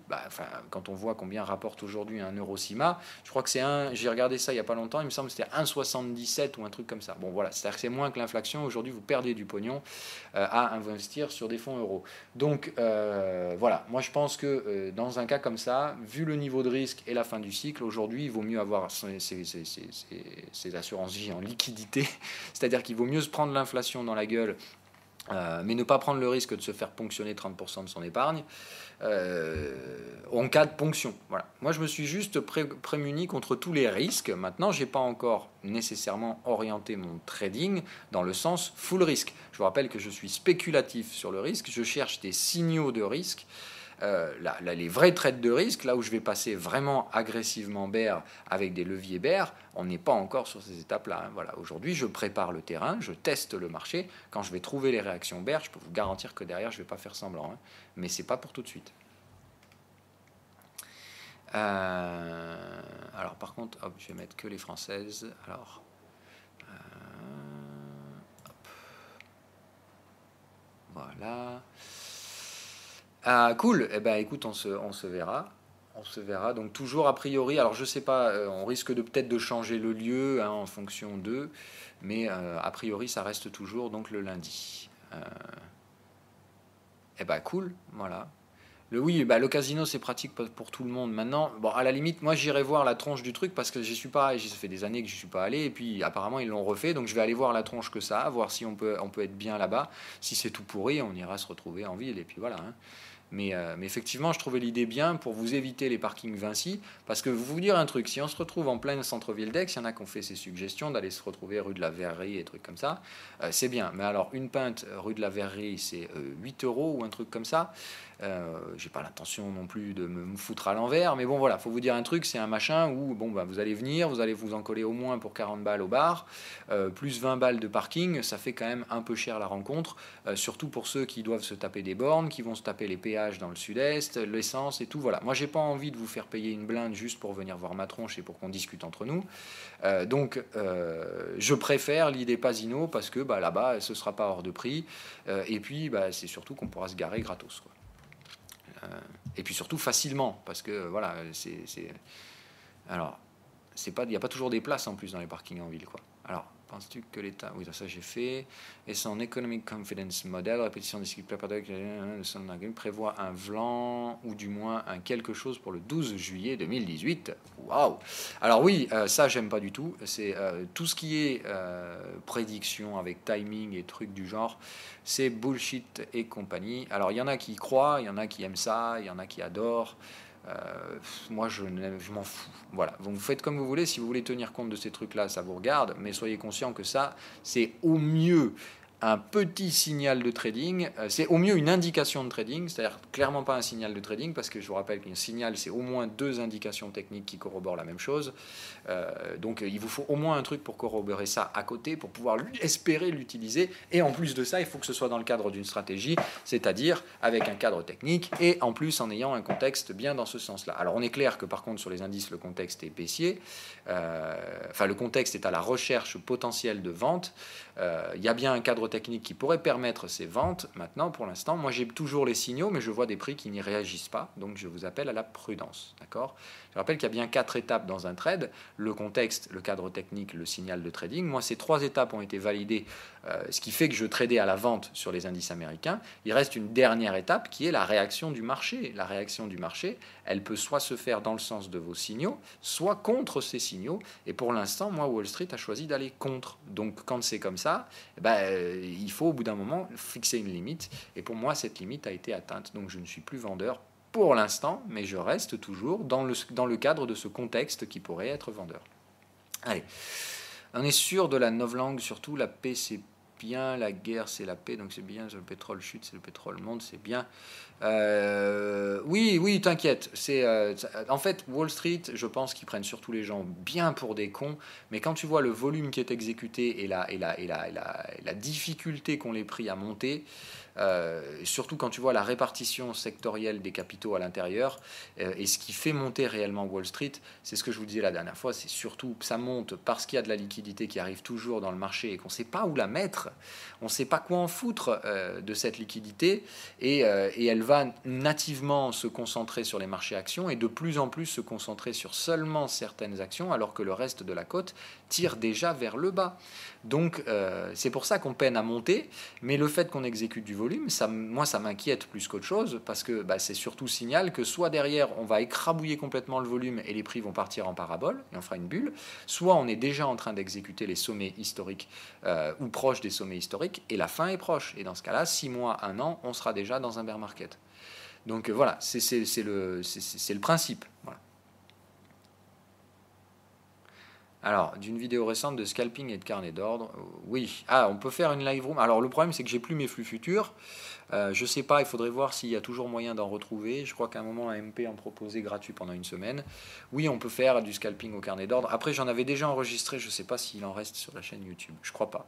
quand on voit combien rapporte aujourd'hui un Eurocima, je crois que j'ai regardé ça il n'y a pas longtemps, il me semble que c'était 1,77 ou un truc comme ça. Bon voilà, c'est-à-dire que c'est moins que l'inflation. Aujourd'hui, vous perdez du pognon à investir sur des fonds euros. Donc voilà, moi je pense que dans un cas comme ça, vu le niveau de risque et la fin du cycle, aujourd'hui, il vaut mieux avoir ces assurances vie en liquidité, c'est-à-dire qu'il vaut mieux se prendre l'inflation dans la gueule, mais ne pas prendre le risque de se faire ponctionner 30% de son épargne en cas de ponction. Voilà. Moi, je me suis juste prémuni contre tous les risques. Maintenant, je n'ai pas encore nécessairement orienté mon trading dans le sens full risque. Je vous rappelle que je suis spéculatif sur le risque. Je cherche des signaux de risque. Les vrais trades de risque, là où je vais passer vraiment agressivement bear avec des leviers bear, on n'est pas encore sur ces étapes-là. Voilà. Aujourd'hui, je prépare le terrain, je teste le marché. Quand je vais trouver les réactions bear, je peux vous garantir que derrière, je ne vais pas faire semblant. Mais ce n'est pas pour tout de suite. Alors, par contre, je vais mettre que les françaises. Alors, voilà. Cool. Écoute, on se verra. On se verra. Donc toujours a priori. Alors je sais pas. On risque peut-être de changer le lieu en fonction d'eux, mais a priori ça reste toujours donc le lundi. Cool. Voilà. Le casino c'est pratique pour tout le monde maintenant. Bon, à la limite, moi j'irai voir la tronche du truc parce que j'y suis pas, ça fait des années que j'y suis pas allé et puis apparemment ils l'ont refait, donc je vais aller voir la tronche que ça, voir si on peut être bien là-bas. Si c'est tout pourri, on ira se retrouver en ville et puis voilà. Mais effectivement, je trouvais l'idée bien pour vous éviter les parkings Vinci, parce que vous dire un truc, si on se retrouve en plein centre-ville d'Aix, il y en a qui ont fait ces suggestions d'aller se retrouver rue de la Verrerie et trucs comme ça, c'est bien. Mais alors, une pinte rue de la Verrerie, c'est 8 euros ou un truc comme ça. J'ai pas l'intention non plus de me foutre à l'envers, mais bon voilà, faut vous dire un truc, c'est un machin où vous allez venir, vous allez vous en coller au moins pour 40 balles au bar, plus 20 balles de parking, ça fait quand même un peu cher la rencontre, surtout pour ceux qui doivent se taper des bornes, qui vont se taper les péages dans le sud-est, l'essence et tout, voilà. Moi j'ai pas envie de vous faire payer une blinde juste pour venir voir ma tronche et pour qu'on discute entre nous, donc je préfère l'idée Pasino parce que là-bas ce sera pas hors de prix, et puis c'est surtout qu'on pourra se garer gratos, quoi. Et puis surtout facilement, parce que voilà, alors, il n'y a pas toujours des places en plus dans les parkings en ville, quoi. Alors, penses-tu que l'État... Oui, ça j'ai fait. Et son Economic Confidence Model, répétition des cycles prévoit un VLAN, ou du moins un quelque chose pour le 12 juillet 2018. Waouh! Alors oui, ça j'aime pas du tout. C'est tout ce qui est prédiction avec timing et trucs du genre, c'est bullshit et compagnie. Alors il y en a qui y croient, il y en a qui aiment ça, il y en a qui adorent. Moi je m'en fous. Voilà, donc vous faites comme vous voulez. Si vous voulez tenir compte de ces trucs là, ça vous regarde, mais soyez conscient que ça c'est au mieux un petit signal de trading, c'est au mieux une indication de trading, c'est-à-dire clairement pas un signal de trading, parce que je vous rappelle qu'un signal, c'est au moins 2 indications techniques qui corroborent la même chose. Donc il vous faut au moins un truc pour corroborer ça à côté, pour pouvoir espérer l'utiliser. Et en plus de ça, il faut que ce soit dans le cadre d'une stratégie, c'est-à-dire avec un cadre technique, et en plus en ayant un contexte bien dans ce sens-là. Alors on est clair que par contre sur les indices, le contexte est baissier, enfin le contexte est à la recherche potentielle de vente. Il y a bien un cadre technique qui pourrait permettre ces ventes. Maintenant, pour l'instant, moi j'ai toujours les signaux, mais je vois des prix qui n'y réagissent pas. Donc je vous appelle à la prudence. D'accord ? Je rappelle qu'il y a bien 4 étapes dans un trade. Le contexte, le cadre technique, le signal de trading. Moi, ces 3 étapes ont été validées, ce qui fait que je tradais à la vente sur les indices américains. Il reste une dernière étape qui est la réaction du marché. La réaction du marché, elle peut soit se faire dans le sens de vos signaux, soit contre ces signaux. Et pour l'instant, moi, Wall Street a choisi d'aller contre. Donc quand c'est comme ça, il faut au bout d'un moment fixer une limite. Et pour moi, cette limite a été atteinte. Donc je ne suis plus vendeur pour l'instant, mais je reste toujours dans le cadre de ce contexte qui pourrait être vendeur. Allez, on est sûr de la novlangue, surtout la paix c'est bien, la guerre c'est la paix, donc c'est bien, le pétrole chute, c'est le pétrole monte, c'est bien. Oui, t'inquiète. En fait, Wall Street, je pense qu'ils prennent surtout les gens bien pour des cons, mais quand tu vois le volume qui est exécuté et la difficulté qu'ont les prix à monter, surtout quand tu vois la répartition sectorielle des capitaux à l'intérieur, et ce qui fait monter réellement Wall Street, c'est ce que je vous disais la dernière fois, c'est surtout ça monte parce qu'il y a de la liquidité qui arrive toujours dans le marché et qu'on ne sait pas où la mettre, on ne sait pas quoi en foutre de cette liquidité, et elle va nativement se concentrer sur les marchés actions et de plus en plus se concentrer sur seulement certaines actions, alors que le reste de la cote tire déjà vers le bas. Donc c'est pour ça qu'on peine à monter, mais le fait qu'on exécute du volume, moi ça m'inquiète plus qu'autre chose, parce que c'est surtout signal que soit derrière on va écrabouiller complètement le volume et les prix vont partir en parabole et on fera une bulle, soit on est déjà en train d'exécuter les sommets historiques ou proches des sommets historiques et la fin est proche. Et dans ce cas-là, 6 mois, 1 an, on sera déjà dans un bear market. Donc voilà, c'est le principe. Voilà. Alors, d'une vidéo récente de scalping et de carnet d'ordre, oui. Ah, on peut faire une live room. Alors, le problème, c'est que j'ai plus mes flux futurs. Je sais pas, il faudrait voir s'il y a toujours moyen d'en retrouver. Je crois qu'à un moment, AMP en proposait gratuit pendant une semaine. Oui, on peut faire du scalping au carnet d'ordre. Après, j'en avais déjà enregistré. Je sais pas s'il en reste sur la chaîne YouTube. Je crois pas.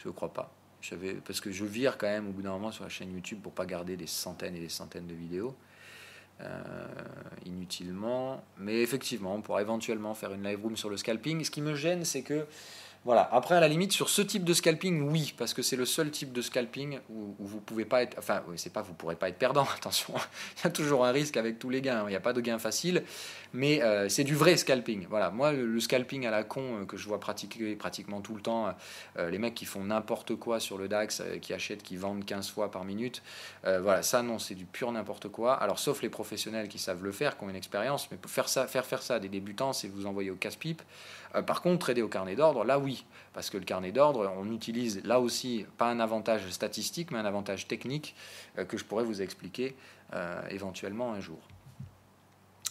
Je crois pas. Parce que je vire quand même au bout d'un moment sur la chaîne YouTube pour pas garder des centaines et des centaines de vidéos. Inutilement, mais effectivement on pourra éventuellement faire une live room sur le scalping. Ce qui me gêne, c'est que voilà, après à la limite sur ce type de scalping, oui, parce que c'est le seul type de scalping où vous pouvez pas être, enfin c'est pas vous pourrez pas être perdant, attention, il y a toujours un risque avec tous les gains, il n'y a pas de gain facile, mais c'est du vrai scalping. Voilà, moi le scalping à la con que je vois pratiquer pratiquement tout le temps, les mecs qui font n'importe quoi sur le DAX, qui achètent, qui vendent 15 fois par minute, voilà, ça non, c'est du pur n'importe quoi. Alors sauf les professionnels qui savent le faire, qui ont une expérience, mais pour faire ça à des débutants, c'est vous envoyer au casse-pipe. Par contre, trader au carnet d'ordre, là oui, parce que le carnet d'ordre, on utilise là aussi pas un avantage statistique, mais un avantage technique que je pourrais vous expliquer éventuellement un jour.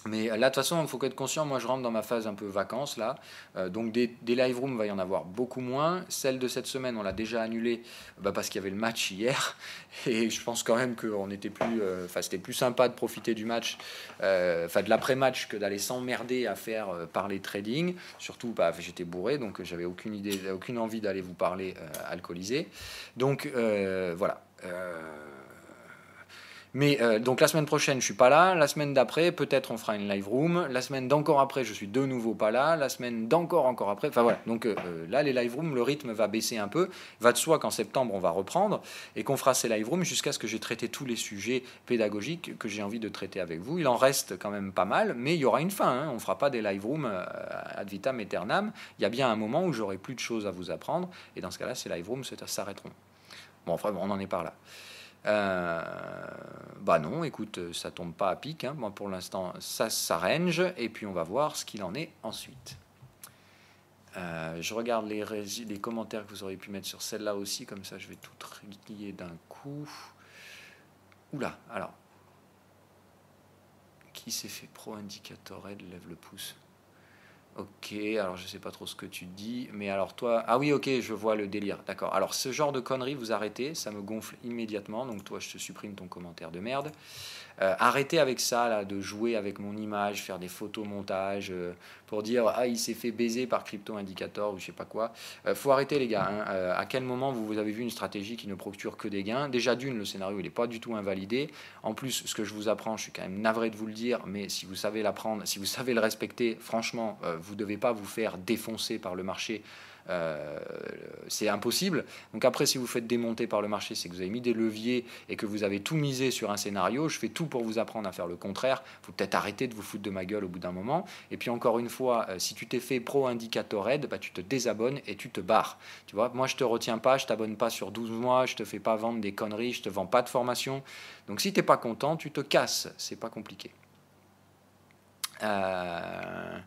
Mais là, de toute façon, il faut être conscient, moi je rentre dans ma phase un peu vacances là, donc des live rooms, il va y en avoir beaucoup moins. Celle de cette semaine, on l'a déjà annulée parce qu'il y avait le match hier, et je pense quand même qu'on était plus, c'était plus sympa de profiter du match, de l'après-match, que d'aller s'emmerder à faire parler trading. Surtout, j'étais bourré, donc j'avais aucune envie d'aller vous parler alcoolisé. Donc voilà. Mais donc la semaine prochaine, je suis pas là. La semaine d'après, peut-être on fera une live room. La semaine d'encore après, je suis de nouveau pas là. La semaine encore après. Enfin voilà. Donc là, les live rooms, le rythme va baisser un peu. Va de soi qu'en septembre, on va reprendre et qu'on fera ces live rooms jusqu'à ce que j'ai traité tous les sujets pédagogiques que j'ai envie de traiter avec vous. Il en reste quand même pas mal, mais il y aura une fin. Hein. On fera pas des live rooms ad vitam aeternam. Il y a bien un moment où j'aurai plus de choses à vous apprendre. Et dans ce cas-là, ces live rooms s'arrêteront. Bon, enfin, on en est par là. Non, écoute, ça tombe pas à pic. Hein. Moi, pour l'instant, ça s'arrange et puis on va voir ce qu'il en est ensuite. Je regarde les commentaires que vous auriez pu mettre sur celle-là aussi, comme ça je vais tout lier d'un coup. Oula, alors. Qui s'est fait pro indicator red, lève le pouce. Ok, alors je sais pas trop ce que tu dis, mais alors toi, ah oui, ok, je vois le délire, d'accord. Alors ce genre de conneries, vous arrêtez, ça me gonfle immédiatement, donc toi je te supprime ton commentaire de merde. Arrêtez avec ça, là, de jouer avec mon image, faire des photomontages pour dire ah il s'est fait baiser par Crypto Indicator ou je sais pas quoi. Faut arrêter les gars. Hein. À quel moment vous avez vu une stratégie qui ne procure que des gains? Déjà d'une, le scénario il n'est pas du tout invalidé. En plus, ce que je vous apprends, je suis quand même navré de vous le dire, mais si vous savez l'apprendre, si vous savez le respecter, franchement, vous ne devez pas vous faire défoncer par le marché. Euh, c'est impossible. Donc après, si vous faites démonter par le marché, c'est que vous avez mis des leviers et que vous avez tout misé sur un scénario. Je fais tout pour vous apprendre à faire le contraire. Il faut peut-être arrêter de vous foutre de ma gueule au bout d'un moment. Et puis encore une fois, si tu t'es fait pro indicator red, bah, tu te désabonnes et tu te barres. Tu vois, moi je te retiens pas, je t'abonne pas sur 12 mois, je te fais pas vendre des conneries, je te vends pas de formation. Donc si t'es pas content, tu te casses. C'est pas compliqué. Euh...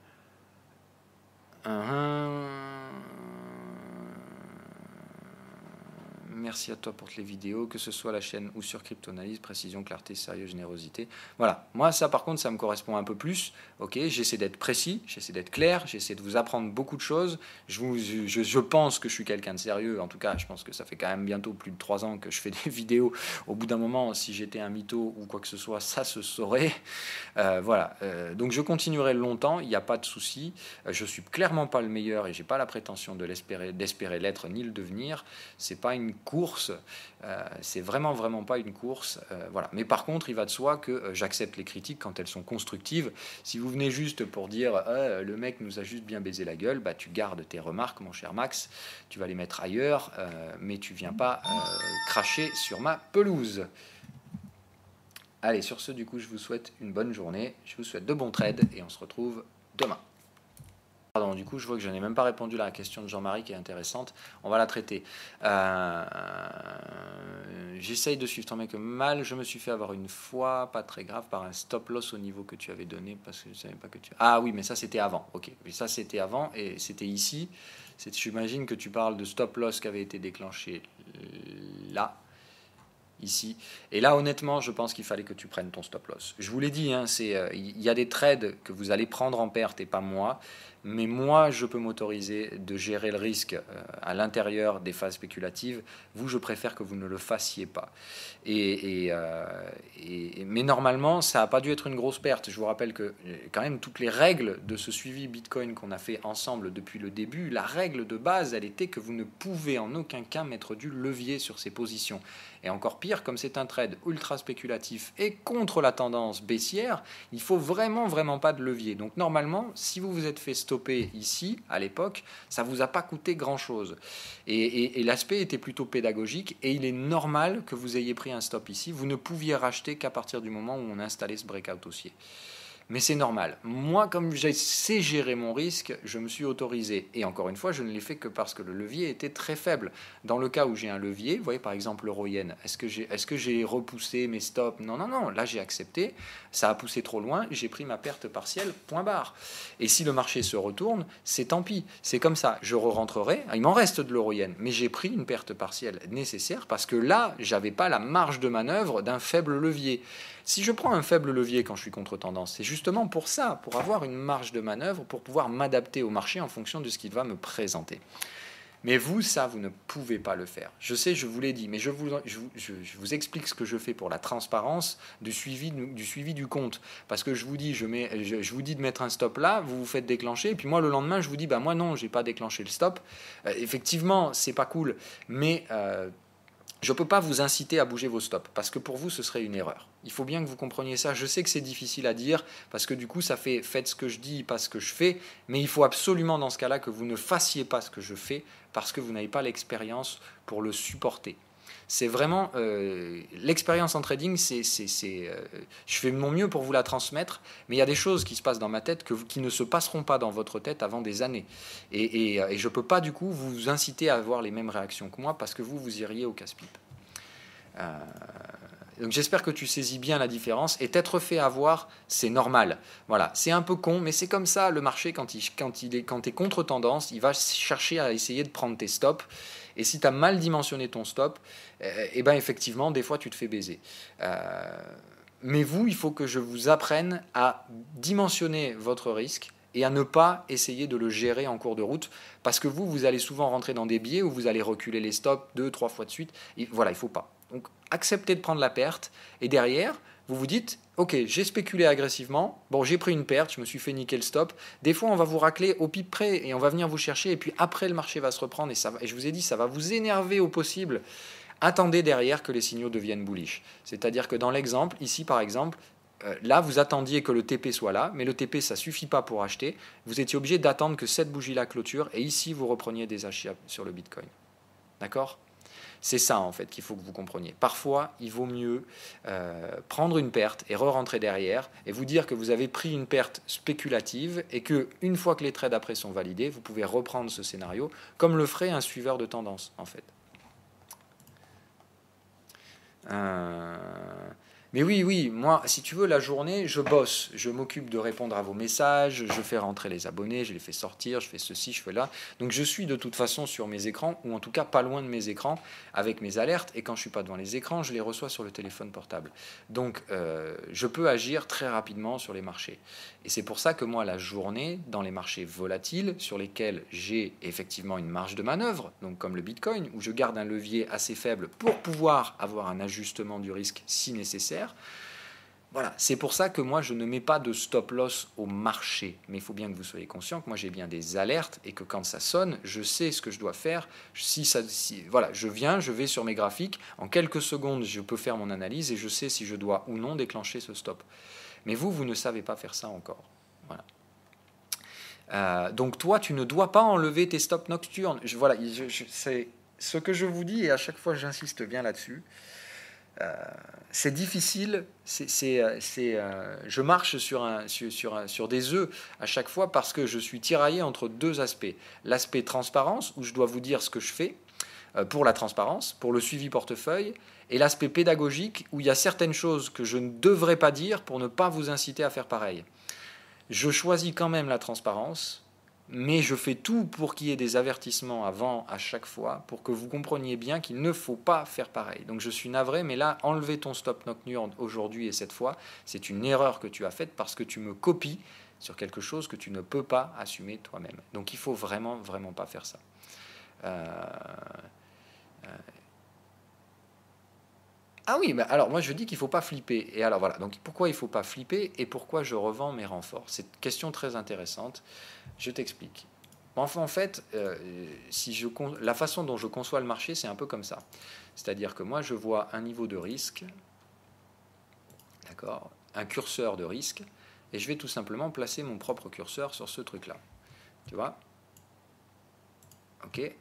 Merci à toi pour les vidéos, que ce soit la chaîne ou sur Cryptoanalyse, précision, clarté, sérieux, générosité. Voilà, moi ça par contre ça me correspond un peu plus. Ok, j'essaie d'être précis, j'essaie d'être clair, j'essaie de vous apprendre beaucoup de choses. Je pense que je suis quelqu'un de sérieux, en tout cas je pense que ça fait quand même bientôt plus de 3 ans que je fais des vidéos. Au bout d'un moment, si j'étais un mytho ou quoi que ce soit, ça se saurait. Voilà, donc je continuerai longtemps, il n'y a pas de souci. Je suis clairement pas le meilleur et j'ai pas la prétention d'espérer l'être ni le devenir. C'est pas une course, c'est vraiment pas une course. Voilà. Mais par contre, il va de soi que j'accepte les critiques quand elles sont constructives. Si vous venez juste pour dire le mec nous a juste bien baisé la gueule, bah tu gardes tes remarques, mon cher Max, tu vas les mettre ailleurs, mais tu viens pas cracher sur ma pelouse. Allez, sur ce, du coup, je vous souhaite une bonne journée, je vous souhaite de bons trades et on se retrouve demain. Pardon, du coup, je vois que je n'ai même pas répondu à la question de Jean-Marie qui est intéressante. On va la traiter. J'essaye de suivre ton mec mal. Je me suis fait avoir une fois, pas très grave, par un stop loss au niveau que tu avais donné parce que je ne savais pas que tu. Ah oui, mais ça c'était avant. Ok, mais ça c'était avant et c'était ici. J'imagine que tu parles de stop loss qui avait été déclenché là. Ici. Et là, honnêtement, je pense qu'il fallait que tu prennes ton stop loss. Je vous l'ai dit, hein, il y a des trades que vous allez prendre en perte et pas moi. Mais moi, je peux m'autoriser de gérer le risque à l'intérieur des phases spéculatives. Vous, je préfère que vous ne le fassiez pas. Mais normalement, ça n'a pas dû être une grosse perte. Je vous rappelle que quand même, toutes les règles de ce suivi Bitcoin qu'on a fait ensemble depuis le début, la règle de base, elle était que vous ne pouvez en aucun cas mettre du levier sur ces positions. Et encore pire, comme c'est un trade ultra spéculatif et contre la tendance baissière, il faut vraiment pas de levier. Donc normalement, si vous vous êtes fait stopper ici, à l'époque, ça ne vous a pas coûté grand-chose. Et l'aspect était plutôt pédagogique et il est normal que vous ayez pris un stop ici. Vous ne pouviez racheter qu'à partir du moment où on installait ce breakout haussier. Mais c'est normal. Moi, comme je sais gérer mon risque, je me suis autorisé. Et encore une fois, je ne l'ai fait que parce que le levier était très faible. Dans le cas où j'ai un levier, vous voyez par exemple l'euro-yen, est-ce que j'ai repoussé mes stops? Non. Là, j'ai accepté. Ça a poussé trop loin. J'ai pris ma perte partielle, point barre. Et si le marché se retourne, c'est tant pis. C'est comme ça. Je re-rentrerai. Il m'en reste de l'euro-yen. Mais j'ai pris une perte partielle nécessaire parce que là, j'avais pas la marge de manœuvre d'un faible levier. Si je prends un faible levier quand je suis contre-tendance, c'est justement pour ça, pour avoir une marge de manœuvre, pour pouvoir m'adapter au marché en fonction de ce qu'il va me présenter. Mais vous, ça, vous ne pouvez pas le faire. Je sais, je vous l'ai dit, mais je vous explique ce que je fais pour la transparence du suivi du compte. Parce que je vous dis de mettre un stop là, vous vous faites déclencher, et puis moi, le lendemain, je vous dis, bah moi non, j'ai pas déclenché le stop. Effectivement, c'est pas cool, mais je ne peux pas vous inciter à bouger vos stops, parce que pour vous, ce serait une erreur. Il faut bien que vous compreniez ça. Je sais que c'est difficile à dire, parce que du coup, ça fait faites ce que je dis, pas ce que je fais, mais il faut absolument dans ce cas-là que vous ne fassiez pas ce que je fais, parce que vous n'avez pas l'expérience pour le supporter. C'est vraiment l'expérience en trading, je fais de mon mieux pour vous la transmettre, mais il y a des choses qui se passent dans ma tête qui ne se passeront pas dans votre tête avant des années. Et je ne peux pas du coup vous inciter à avoir les mêmes réactions que moi parce que vous iriez au casse-pipe. Donc j'espère que tu saisis bien la différence et t'être fait avoir, c'est normal. Voilà, c'est un peu con, mais c'est comme ça le marché quand t'es contre tendance, il va chercher à essayer de prendre tes stops. Et si tu as mal dimensionné ton stop, eh ben effectivement, des fois tu te fais baiser. Mais vous, il faut que je vous apprenne à dimensionner votre risque et à ne pas essayer de le gérer en cours de route, parce que vous allez souvent rentrer dans des biais où vous allez reculer les stops 2-3 fois de suite. Et voilà, il ne faut pas. Donc, acceptez de prendre la perte, et derrière, vous vous dites, ok, j'ai spéculé agressivement, bon, j'ai pris une perte, je me suis fait niquer le stop. Des fois, on va vous racler au pipe près, et on va venir vous chercher, et puis après, le marché va se reprendre, et je vous ai dit, ça va vous énerver au possible. Attendez derrière que les signaux deviennent bullish. C'est-à-dire que dans l'exemple, ici par exemple, là vous attendiez que le TP soit là, mais le TP ça ne suffit pas pour acheter. Vous étiez obligé d'attendre que cette bougie-là clôture, et ici vous repreniez des achats sur le Bitcoin. D'accord ? C'est ça en fait qu'il faut que vous compreniez. Parfois, il vaut mieux prendre une perte et re-rentrer derrière et vous dire que vous avez pris une perte spéculative et que une fois que les trades après sont validés, vous pouvez reprendre ce scénario comme le ferait un suiveur de tendance en fait. Mais oui, moi, si tu veux, la journée, je bosse, je m'occupe de répondre à vos messages, je fais rentrer les abonnés, je les fais sortir, je fais ceci, je fais là. Donc je suis de toute façon sur mes écrans, ou en tout cas pas loin de mes écrans, avec mes alertes, et quand je ne suis pas devant les écrans, je les reçois sur le téléphone portable. Donc je peux agir très rapidement sur les marchés. Et c'est pour ça que moi, la journée, dans les marchés volatiles, sur lesquels j'ai effectivement une marge de manœuvre, donc comme le Bitcoin, où je garde un levier assez faible pour pouvoir avoir un ajustement du risque si nécessaire. Voilà, c'est pour ça que moi je ne mets pas de stop loss au marché, mais il faut bien que vous soyez conscient que moi j'ai bien des alertes et que quand ça sonne, je sais ce que je dois faire. Voilà, je vais sur mes graphiques, en quelques secondes je peux faire mon analyse et je sais si je dois ou non déclencher ce stop. Mais vous ne savez pas faire ça encore. Voilà. Donc toi, tu ne dois pas enlever tes stops nocturnes. C'est ce que je vous dis et à chaque fois j'insiste bien là-dessus. C'est difficile, je marche sur des œufs à chaque fois parce que je suis tiraillé entre deux aspects. L'aspect transparence, où je dois vous dire ce que je fais pour la transparence, pour le suivi portefeuille, et l'aspect pédagogique, où il y a certaines choses que je ne devrais pas dire pour ne pas vous inciter à faire pareil. Je choisis quand même la transparence, mais je fais tout pour qu'il y ait des avertissements avant à chaque fois, pour que vous compreniez bien qu'il ne faut pas faire pareil. Donc je suis navré, mais là, enlever ton stop nocturne aujourd'hui et cette fois, c'est une erreur que tu as faite parce que tu me copies sur quelque chose que tu ne peux pas assumer toi-même. Donc il faut vraiment, vraiment pas faire ça. Ah oui, mais alors moi je dis qu'il ne faut pas flipper. Et alors voilà, donc pourquoi il ne faut pas flipper et pourquoi je revends mes renforts? C'est une question très intéressante. Je t'explique. Enfin, en fait, la façon dont je conçois le marché, c'est un peu comme ça. C'est-à-dire que moi, je vois un niveau de risque, d'accord, un curseur de risque, et je vais tout simplement placer mon propre curseur sur ce truc-là. Tu vois? Ok.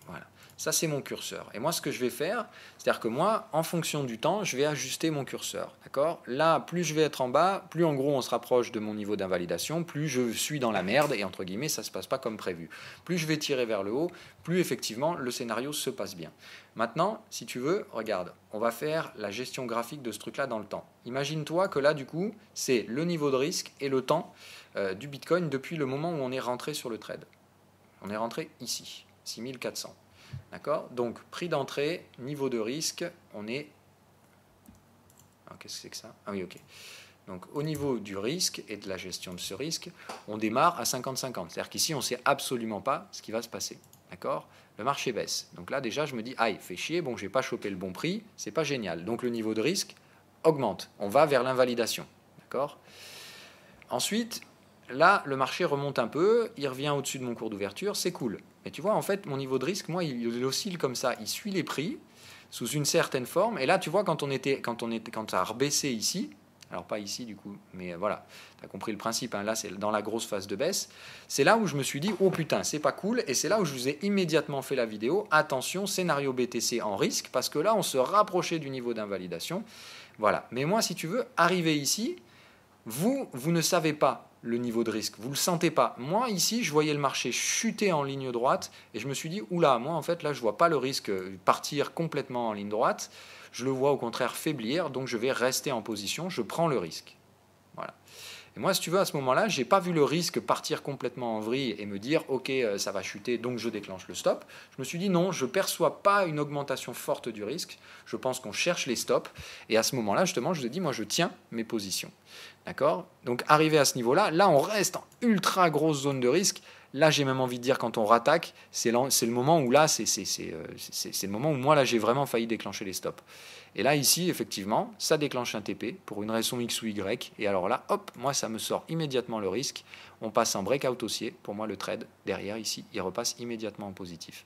Voilà. Ça, c'est mon curseur. Et moi, ce que je vais faire, c'est-à-dire que moi, en fonction du temps, je vais ajuster mon curseur. D'accord? Là, plus je vais être en bas, plus en gros on se rapproche de mon niveau d'invalidation, plus je suis dans la merde, et entre guillemets, ça ne se passe pas comme prévu. Plus je vais tirer vers le haut, plus effectivement, le scénario se passe bien. Maintenant, si tu veux, regarde, on va faire la gestion graphique de ce truc-là dans le temps. Imagine-toi que là, du coup, c'est le niveau de risque et le temps du Bitcoin depuis le moment où on est rentré sur le trade. On est rentré ici, 6400. D'accord? Donc, prix d'entrée, niveau de risque, on est... Qu'est-ce que c'est que ça? Ah oui, ok. Donc, au niveau du risque et de la gestion de ce risque, on démarre à 50-50. C'est-à-dire qu'ici, on ne sait absolument pas ce qui va se passer. D'accord? Le marché baisse. Donc là, déjà, je me dis, aïe, fait chier, bon, je n'ai pas chopé le bon prix, c'est pas génial. Donc, le niveau de risque augmente. On va vers l'invalidation. D'accord? Ensuite, là, le marché remonte un peu, il revient au-dessus de mon cours d'ouverture, c'est cool. Mais tu vois, en fait, mon niveau de risque, moi, il oscille comme ça. Il suit les prix sous une certaine forme. Et là, tu vois, quand ça a rebaissé ici, alors pas ici du coup, mais voilà, tu as compris le principe. Hein, là, c'est dans la grosse phase de baisse. C'est là où je me suis dit, oh putain, c'est pas cool. Et c'est là où je vous ai immédiatement fait la vidéo. Attention, scénario BTC en risque, parce que là, on se rapprochait du niveau d'invalidation. Voilà. Mais moi, si tu veux, arriver ici, vous ne savez pas le niveau de risque, vous ne le sentez pas. Moi, ici, je voyais le marché chuter en ligne droite et je me suis dit, oula, moi, en fait, là, je ne vois pas le risque partir complètement en ligne droite. Je le vois au contraire faiblir, donc je vais rester en position, je prends le risque. Voilà. Et moi, si tu veux, à ce moment-là, je n'ai pas vu le risque partir complètement en vrille et me dire, OK, ça va chuter, donc je déclenche le stop. Je me suis dit, non, je ne perçois pas une augmentation forte du risque. Je pense qu'on cherche les stops. Et à ce moment-là, justement, je vous ai dit, moi, je tiens mes positions. D'accord? Donc, arrivé à ce niveau-là, là, on reste en ultra grosse zone de risque. Là, j'ai même envie de dire, quand on rattaque, c'est le moment où là, c'est le moment où moi, là, j'ai vraiment failli déclencher les stops. Et là, ici, effectivement, ça déclenche un TP pour une raison X ou Y. Et alors là, hop, moi, ça me sort immédiatement le risque. On passe en breakout haussier. Pour moi, le trade, derrière, ici, il repasse immédiatement en positif.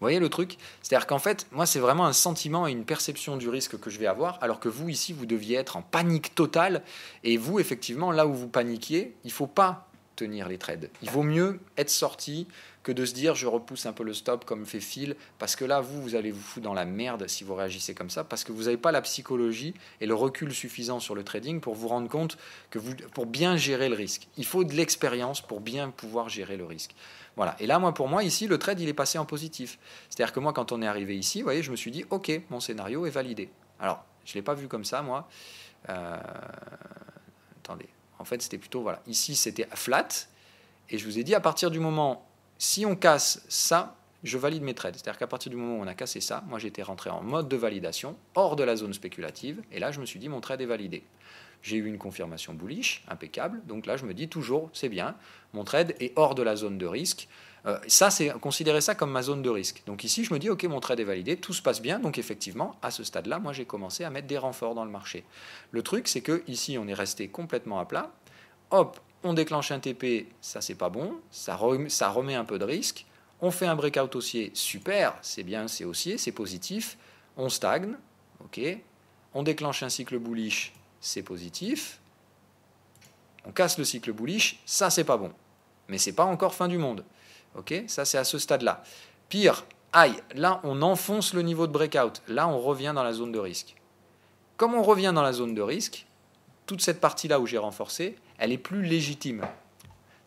Vous voyez le truc? C'est-à-dire qu'en fait, moi, c'est vraiment un sentiment et une perception du risque que je vais avoir, alors que vous, ici, vous deviez être en panique totale. Et vous, effectivement, là où vous paniquiez, il ne faut pas tenir les trades. Il vaut mieux être sorti que de se dire je repousse un peu le stop comme fait Phil, parce que là, vous allez vous foutre dans la merde si vous réagissez comme ça, parce que vous n'avez pas la psychologie et le recul suffisant sur le trading pour vous rendre compte que pour bien gérer le risque. Il faut de l'expérience pour bien pouvoir gérer le risque. Voilà. Et là, pour moi, ici, le trade, il est passé en positif. C'est-à-dire que moi, quand on est arrivé ici, vous voyez, je me suis dit, OK, mon scénario est validé. Alors, je ne l'ai pas vu comme ça, moi. Attendez. En fait, c'était plutôt, voilà. Ici, c'était flat. Et je vous ai dit, à partir du moment, si on casse ça, je valide mes trades. C'est-à-dire qu'à partir du moment où on a cassé ça, moi, j'étais rentré en mode de validation, hors de la zone spéculative. Et là, je me suis dit, mon trade est validé. J'ai eu une confirmation bullish, impeccable. Donc là, je me dis toujours, c'est bien, mon trade est hors de la zone de risque. Ça, c'est considérer ça comme ma zone de risque. Donc ici, je me dis, OK, mon trade est validé, tout se passe bien. Donc effectivement, à ce stade-là, moi, j'ai commencé à mettre des renforts dans le marché. Le truc, c'est que ici, on est resté complètement à plat. Hop, on déclenche un TP, ça, c'est pas bon. Ça remet un peu de risque. On fait un breakout haussier, super, c'est bien, c'est haussier, c'est positif. On stagne, OK. On déclenche un cycle bullish, c'est positif. On casse le cycle bullish, ça c'est pas bon. Mais c'est pas encore fin du monde. Ok, ça c'est à ce stade-là. Pire, aïe, là on enfonce le niveau de breakout. Là on revient dans la zone de risque. Comme on revient dans la zone de risque, toute cette partie-là où j'ai renforcé, elle est plus légitime.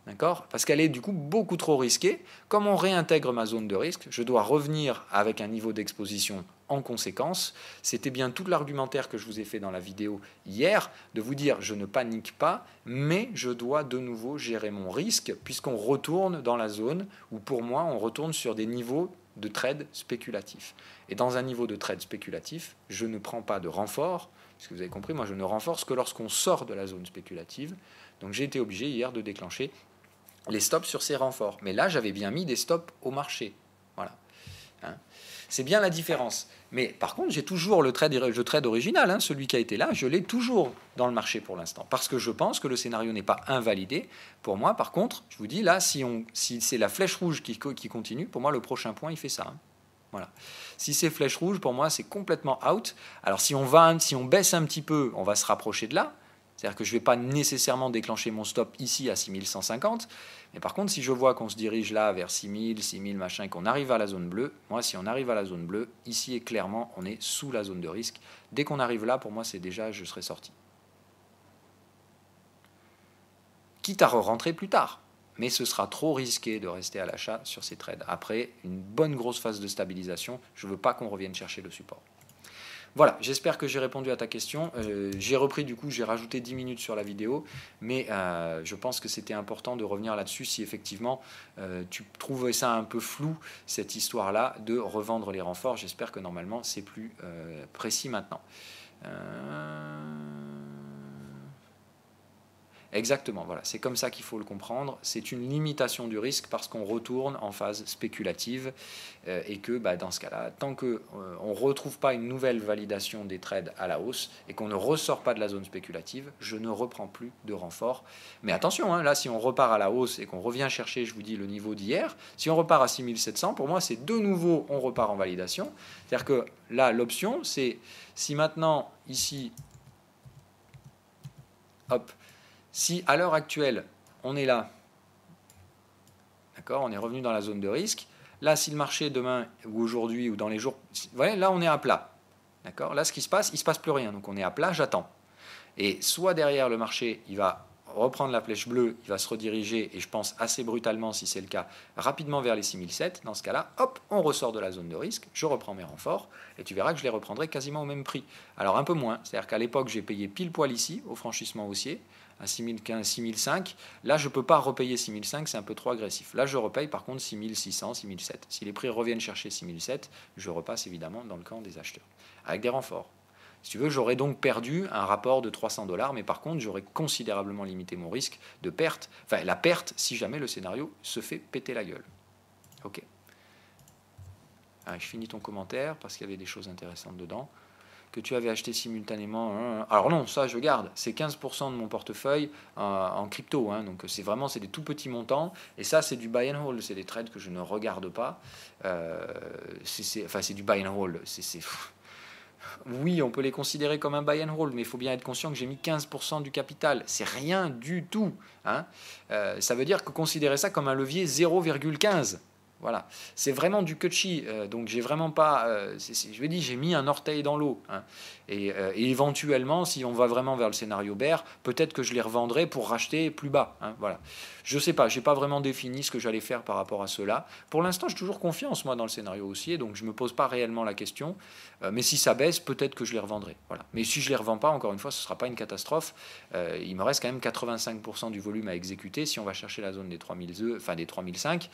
D'accord? Parce qu'elle est du coup beaucoup trop risquée. Comme on réintègre ma zone de risque, je dois revenir avec un niveau d'exposition en conséquence. C'était bien tout l'argumentaire que je vous ai fait dans la vidéo hier, de vous dire je ne panique pas, mais je dois de nouveau gérer mon risque, puisqu'on retourne dans la zone où pour moi on retourne sur des niveaux de trade spéculatif. Et dans un niveau de trade spéculatif, je ne prends pas de renfort, puisque vous avez compris, moi je ne renforce que lorsqu'on sort de la zone spéculative. Donc j'ai été obligé hier de déclencher les stops sur ces renforts. Mais là, j'avais bien mis des stops au marché. Voilà. Hein, c'est bien la différence. Mais par contre, j'ai toujours le trade original, hein, celui qui a été là, je l'ai toujours dans le marché pour l'instant. Parce que je pense que le scénario n'est pas invalidé. Pour moi, par contre, je vous dis, là, si c'est la flèche rouge qui continue, pour moi, le prochain point, il fait ça. Hein. Voilà. Si c'est flèche rouge, pour moi, c'est complètement out. Alors, si on baisse un petit peu, on va se rapprocher de là. C'est-à-dire que je ne vais pas nécessairement déclencher mon stop ici à 6150. Mais par contre, si je vois qu'on se dirige là vers 6000, 6000, machin, et qu'on arrive à la zone bleue, moi, si on arrive à la zone bleue, ici et clairement, on est sous la zone de risque. Dès qu'on arrive là, pour moi, c'est déjà, je serai sorti. Quitte à re-rentrer plus tard. Mais ce sera trop risqué de rester à l'achat sur ces trades. Après une bonne grosse phase de stabilisation, je ne veux pas qu'on revienne chercher le support. Voilà, j'espère que j'ai répondu à ta question. J'ai repris du coup, j'ai rajouté 10 minutes sur la vidéo, mais je pense que c'était important de revenir là-dessus si effectivement tu trouvais ça un peu flou, cette histoire-là de revendre les renforts. J'espère que normalement c'est plus précis maintenant. Exactement, voilà, c'est comme ça qu'il faut le comprendre. C'est une limitation du risque parce qu'on retourne en phase spéculative et que dans ce cas-là, tant qu'on ne retrouve pas une nouvelle validation des trades à la hausse et qu'on ne ressort pas de la zone spéculative, je ne reprends plus de renfort. Mais attention, hein, là, si on repart à la hausse et qu'on revient chercher, je vous dis, le niveau d'hier, si on repart à 6700, pour moi, c'est de nouveau, on repart en validation. C'est-à-dire que là, l'option, c'est si maintenant, ici, hop, si à l'heure actuelle, on est là, d'accord, on est revenu dans la zone de risque, là, si le marché demain ou aujourd'hui ou dans les jours, vous voyez, là, on est à plat, d'accord, là, ce qui se passe, il ne se passe plus rien, donc on est à plat, j'attends. Et soit derrière le marché, il va reprendre la flèche bleue, il va se rediriger, et je pense assez brutalement, si c'est le cas, rapidement vers les 6007. Dans ce cas-là, hop, on ressort de la zone de risque, je reprends mes renforts, et tu verras que je les reprendrai quasiment au même prix. Alors un peu moins, c'est-à-dire qu'à l'époque, j'ai payé pile poil ici, au franchissement haussier, à 6015, 6005. Là, je ne peux pas repayer 6005, c'est un peu trop agressif. Là, je repaye par contre 6600, 6007. Si les prix reviennent chercher 6007, je repasse évidemment dans le camp des acheteurs, avec des renforts. Si tu veux, j'aurais donc perdu un rapport de 300 $, mais par contre, j'aurais considérablement limité mon risque de perte, enfin la perte si jamais le scénario se fait péter la gueule. Ok. Allez, je finis ton commentaire parce qu'il y avait des choses intéressantes dedans. Que tu avais acheté simultanément. Alors non, ça je garde. C'est 15% de mon portefeuille en crypto. Donc c'est des tout petits montants. Et ça c'est du buy and hold. C'est des trades que je ne regarde pas. C'est du buy and hold. Oui, on peut les considérer comme un buy and hold, mais il faut bien être conscient que j'ai mis 15% du capital. C'est rien du tout. Ça veut dire que considérer ça comme un levier 0,15. Voilà, c'est vraiment du cutchy, donc j'ai vraiment pas, je vais dire, j'ai mis un orteil dans l'eau, et éventuellement, si on va vraiment vers le scénario bear, peut-être que je les revendrai pour racheter plus bas, voilà. Je sais pas, j'ai pas vraiment défini ce que j'allais faire par rapport à cela. Pour l'instant, j'ai toujours confiance moi dans le scénario haussier, donc je me pose pas réellement la question. Mais si ça baisse, peut-être que je les revendrai. Voilà. Mais si je les revends pas, encore une fois, ce sera pas une catastrophe. Il me reste quand même 85% du volume à exécuter. Si on va chercher la zone des 3000, enfin des 3005,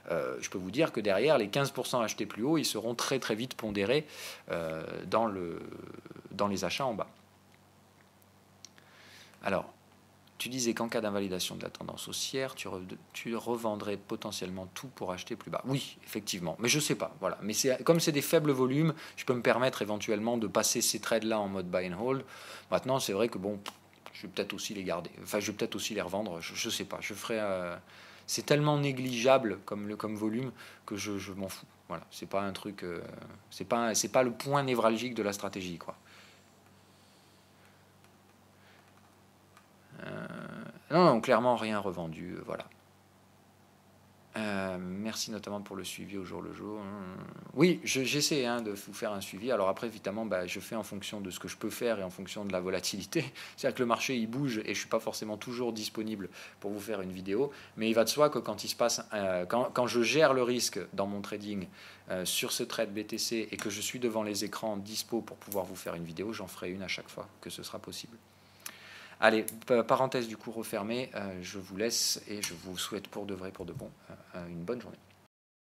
je peux vous dire que derrière, les 15% achetés plus haut, ils seront très très vite pondérés dans les achats en bas. Alors, tu disais qu'en cas d'invalidation de la tendance haussière, tu revendrais potentiellement tout pour acheter plus bas. Oui, effectivement, mais je ne sais pas. Voilà. Mais comme c'est des faibles volumes, je peux me permettre éventuellement de passer ces trades-là en mode buy and hold. Maintenant, c'est vrai que bon, je vais peut-être aussi les garder. Enfin, je vais peut-être aussi les revendre. Je ne sais pas. Je ferai. C'est tellement négligeable comme volume que je m'en fous. Voilà. C'est pas un truc. C'est pas le point névralgique de la stratégie, quoi. Non, clairement rien revendu, voilà. Merci notamment pour le suivi au jour le jour. Oui, j'essaie de vous faire un suivi. Alors après, évidemment, je fais en fonction de ce que je peux faire et en fonction de la volatilité. C'est-à-dire que le marché, il bouge et je ne suis pas forcément toujours disponible pour vous faire une vidéo. Mais il va de soi que quand il se passe, quand je gère le risque dans mon trading sur ce trade BTC et que je suis devant les écrans dispo pour pouvoir vous faire une vidéo, j'en ferai une à chaque fois que ce sera possible. Allez, parenthèse du coup refermée, je vous laisse et je vous souhaite pour de vrai, pour de bon, une bonne journée.